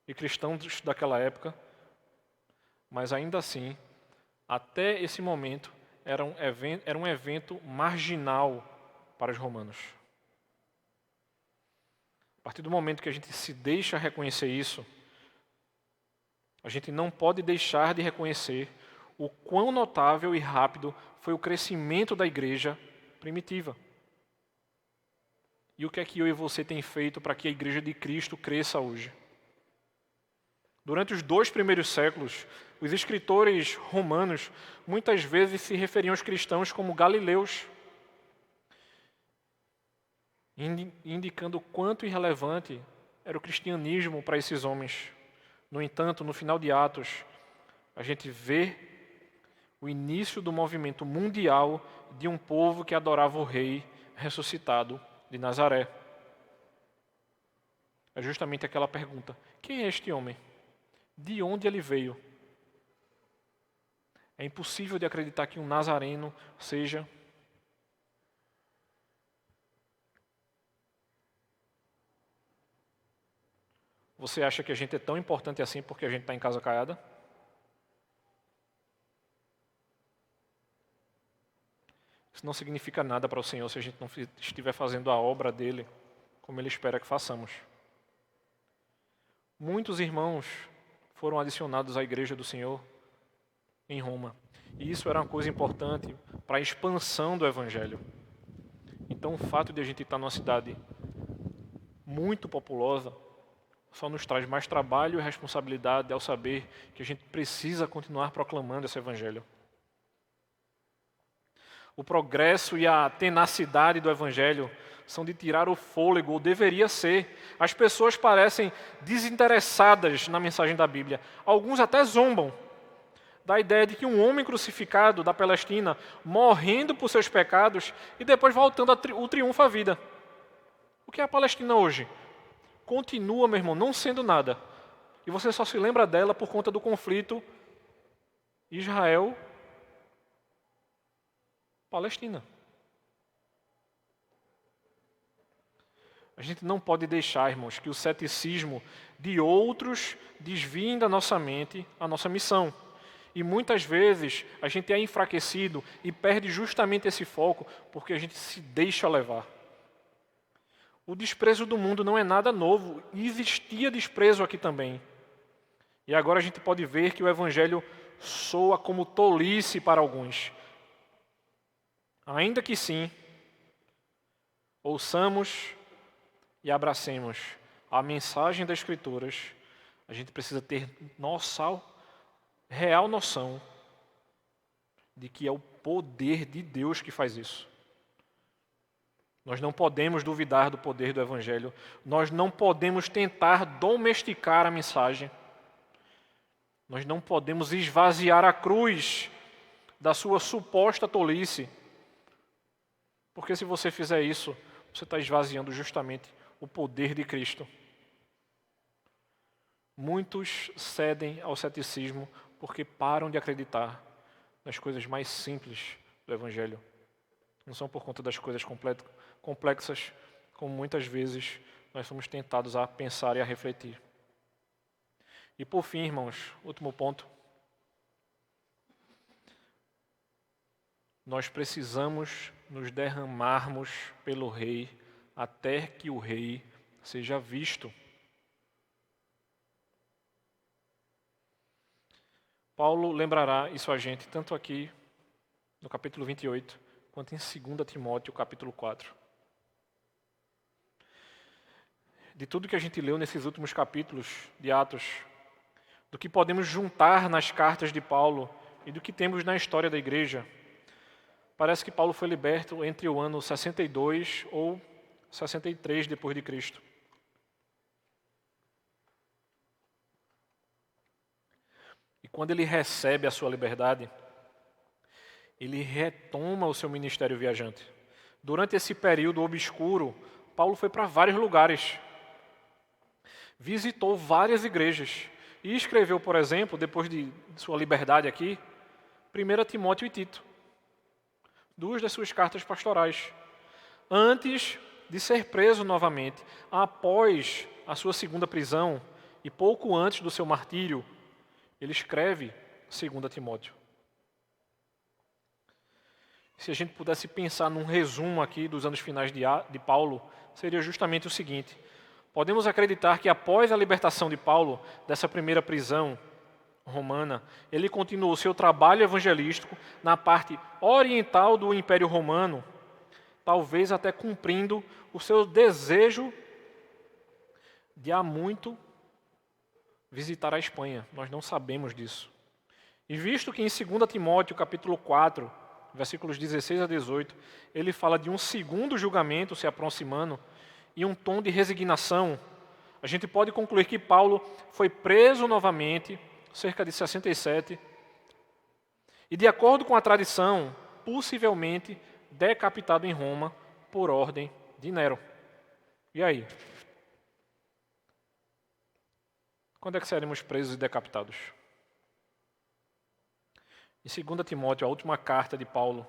[SPEAKER 1] e cristãos daquela época, mas ainda assim, até esse momento, era um evento marginal para os romanos. A partir do momento que a gente se deixa reconhecer isso, a gente não pode deixar de reconhecer o quão notável e rápido foi o crescimento da igreja primitiva. E o que é que eu e você tem feito para que a igreja de Cristo cresça hoje? Durante os 2 primeiros séculos, os escritores romanos muitas vezes se referiam aos cristãos como galileus, indicando o quanto irrelevante era o cristianismo para esses homens. No entanto, no final de Atos, a gente vê o início do movimento mundial de um povo que adorava o rei ressuscitado de Nazaré. É justamente aquela pergunta: quem é este homem? De onde ele veio? É impossível de acreditar que um nazareno seja. Você acha que a gente é tão importante assim porque a gente está em casa caiada? Isso não significa nada para o Senhor se a gente não estiver fazendo a obra dele como Ele espera que façamos. Muitos irmãos foram adicionados à Igreja do Senhor em Roma. E isso era uma coisa importante para a expansão do Evangelho. Então, o fato de a gente estar numa cidade muito populosa só nos traz mais trabalho e responsabilidade ao saber que a gente precisa continuar proclamando esse Evangelho. O progresso e a tenacidade do Evangelho são de tirar o fôlego, ou deveria ser. As pessoas parecem desinteressadas na mensagem da Bíblia. Alguns até zombam da ideia de que um homem crucificado da Palestina, morrendo por seus pecados e depois voltando o triunfo à vida. O que é a Palestina hoje? Continua, meu irmão, não sendo nada. E você só se lembra dela por conta do conflito Israel-Palestina. A gente não pode deixar, irmãos, que o ceticismo de outros desviem da nossa mente a nossa missão. E muitas vezes a gente é enfraquecido e perde justamente esse foco porque a gente se deixa levar. O desprezo do mundo não é nada novo, existia desprezo aqui também. E agora a gente pode ver que o Evangelho soa como tolice para alguns. Ainda que sim, ouçamos e abracemos a mensagem das Escrituras, a gente precisa ter real noção de que é o poder de Deus que faz isso. Nós não podemos duvidar do poder do Evangelho. Nós não podemos tentar domesticar a mensagem. Nós não podemos esvaziar a cruz da sua suposta tolice. Porque se você fizer isso, você está esvaziando justamente o poder de Cristo. Muitos cedem ao ceticismo porque param de acreditar nas coisas mais simples do Evangelho. Não são por conta das coisas complexas, como muitas vezes nós somos tentados a pensar e a refletir. E por fim, irmãos, último ponto. Nós precisamos nos derramarmos pelo Rei até que o Rei seja visto. Paulo lembrará isso a gente, tanto aqui no capítulo 28, quanto em 2 Timóteo, capítulo 4. De tudo que a gente leu nesses últimos capítulos de Atos, do que podemos juntar nas cartas de Paulo e do que temos na história da igreja, parece que Paulo foi liberto entre o ano 62 ou 63 depois de Cristo. E quando ele recebe a sua liberdade, ele retoma o seu ministério viajante. Durante esse período obscuro, Paulo foi para vários lugares, visitou várias igrejas e escreveu, por exemplo, depois de sua liberdade aqui, 1 Timóteo e Tito, 2 das suas cartas pastorais, antes de ser preso novamente, após a sua segunda prisão e pouco antes do seu martírio, ele escreve 2 Timóteo. Se a gente pudesse pensar num resumo aqui dos anos finais de Paulo, seria justamente o seguinte: podemos acreditar que após a libertação de Paulo dessa primeira prisão romana, ele continuou seu trabalho evangelístico na parte oriental do Império Romano, talvez até cumprindo o seu desejo de há muito visitar a Espanha. Nós não sabemos disso. E visto que em 2 Timóteo, capítulo 4, versículos 16 a 18, ele fala de um segundo julgamento se aproximando e um tom de resignação, a gente pode concluir que Paulo foi preso novamente, cerca de 67, e de acordo com a tradição, possivelmente decapitado em Roma por ordem de Nero. E aí? Quando é que seremos presos e decapitados? Em 2 Timóteo, a última carta de Paulo,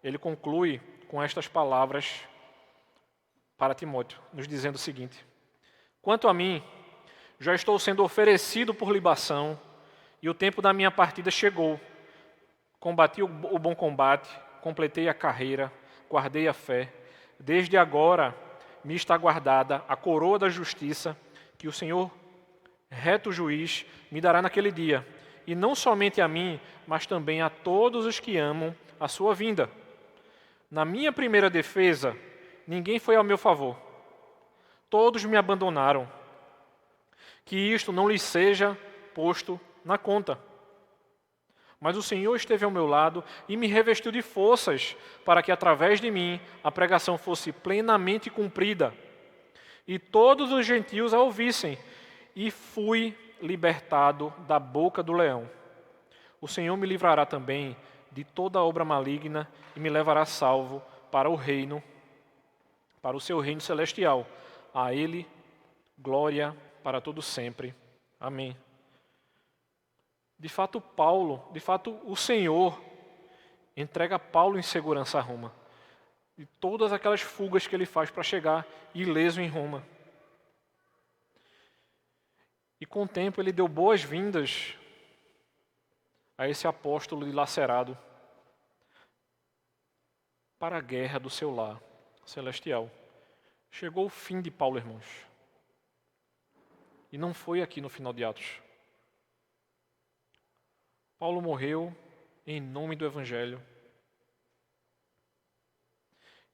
[SPEAKER 1] ele conclui com estas palavras para Timóteo, nos dizendo o seguinte: quanto a mim, já estou sendo oferecido por libação, e o tempo da minha partida chegou. Combati o bom combate, completei a carreira, guardei a fé. Desde agora me está guardada a coroa da justiça, que o Senhor, reto juiz, me dará naquele dia, e não somente a mim, mas também a todos os que amam a sua vinda. Na minha primeira defesa, ninguém foi ao meu favor. Todos me abandonaram. Que isto não lhes seja posto na conta. Mas o Senhor esteve ao meu lado e me revestiu de forças para que, através de mim, a pregação fosse plenamente cumprida e todos os gentios a ouvissem. E fui libertado da boca do leão. O Senhor me livrará também de toda obra maligna e me levará salvo para o reino, para o seu reino celestial. A Ele, glória para todo sempre. Amém. De fato, o Senhor entrega Paulo em segurança a Roma. E todas aquelas fugas que ele faz para chegar ileso em Roma. E com o tempo ele deu boas-vindas a esse apóstolo dilacerado para a guerra do seu lar celestial. Chegou o fim de Paulo, irmãos. E não foi aqui no final de Atos. Paulo morreu em nome do Evangelho.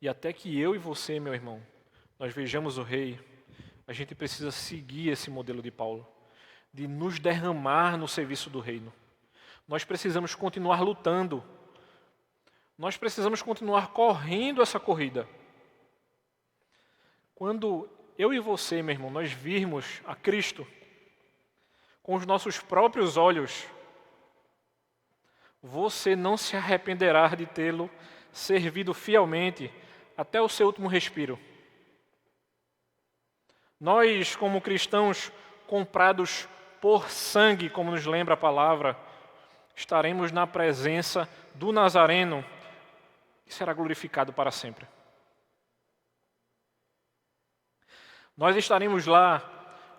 [SPEAKER 1] E até que eu e você, meu irmão, nós vejamos o Rei, a gente precisa seguir esse modelo de Paulo, de nos derramar no serviço do reino. Nós precisamos continuar lutando. Nós precisamos continuar correndo essa corrida. Quando eu e você, meu irmão, nós virmos a Cristo com os nossos próprios olhos, você não se arrependerá de tê-lo servido fielmente até o seu último respiro. Nós, como cristãos comprados por sangue, como nos lembra a palavra, estaremos na presença do Nazareno, que será glorificado para sempre. Nós estaremos lá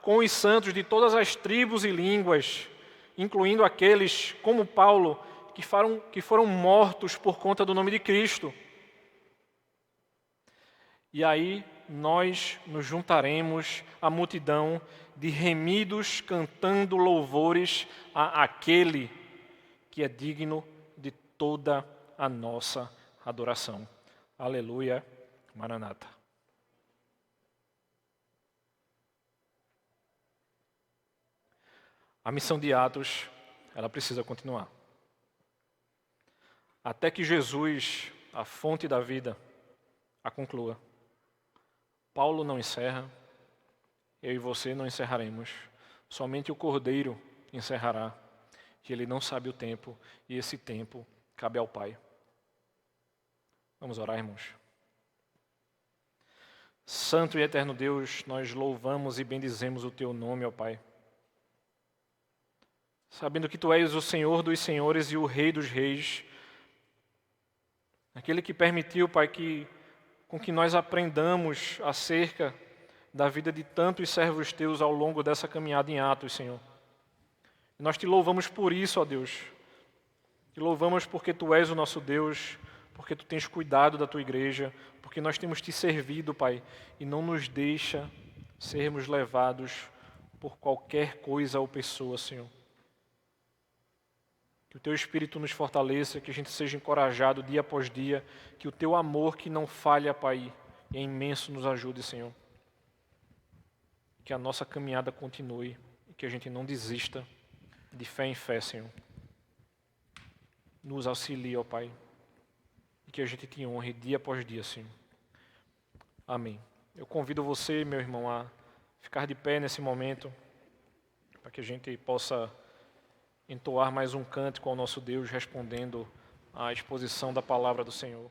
[SPEAKER 1] com os santos de todas as tribos e línguas, incluindo aqueles, como Paulo, que foram mortos por conta do nome de Cristo. E aí nós nos juntaremos à multidão de remidos cantando louvores àquele que é digno de toda a nossa adoração. Aleluia, Maranata. A missão de Atos, ela precisa continuar. Até que Jesus, a fonte da vida, a conclua. Paulo não encerra, eu e você não encerraremos. Somente o Cordeiro encerrará. E ele não sabe o tempo, e esse tempo cabe ao Pai. Vamos orar, irmãos. Santo e eterno Deus, nós louvamos e bendizemos o Teu nome, ó Pai. Sabendo que Tu és o Senhor dos senhores e o Rei dos reis, aquele que permitiu, Pai, com que nós aprendamos acerca da vida de tantos servos Teus ao longo dessa caminhada em Atos, Senhor. E nós Te louvamos por isso, ó Deus. Te louvamos porque Tu és o nosso Deus, porque Tu tens cuidado da Tua igreja, porque nós temos Te servido, Pai, e não nos deixa sermos levados por qualquer coisa ou pessoa, Senhor. Que o Teu Espírito nos fortaleça, que a gente seja encorajado dia após dia, que o Teu amor que não falha, Pai, e é imenso, nos ajude, Senhor. Que a nossa caminhada continue e que a gente não desista de fé em fé, Senhor. Nos auxilie, ó Pai, e que a gente Te honre dia após dia, Senhor. Amém. Eu convido você, meu irmão, a ficar de pé nesse momento, para que a gente possa entoar mais um cântico ao nosso Deus, respondendo à exposição da palavra do Senhor.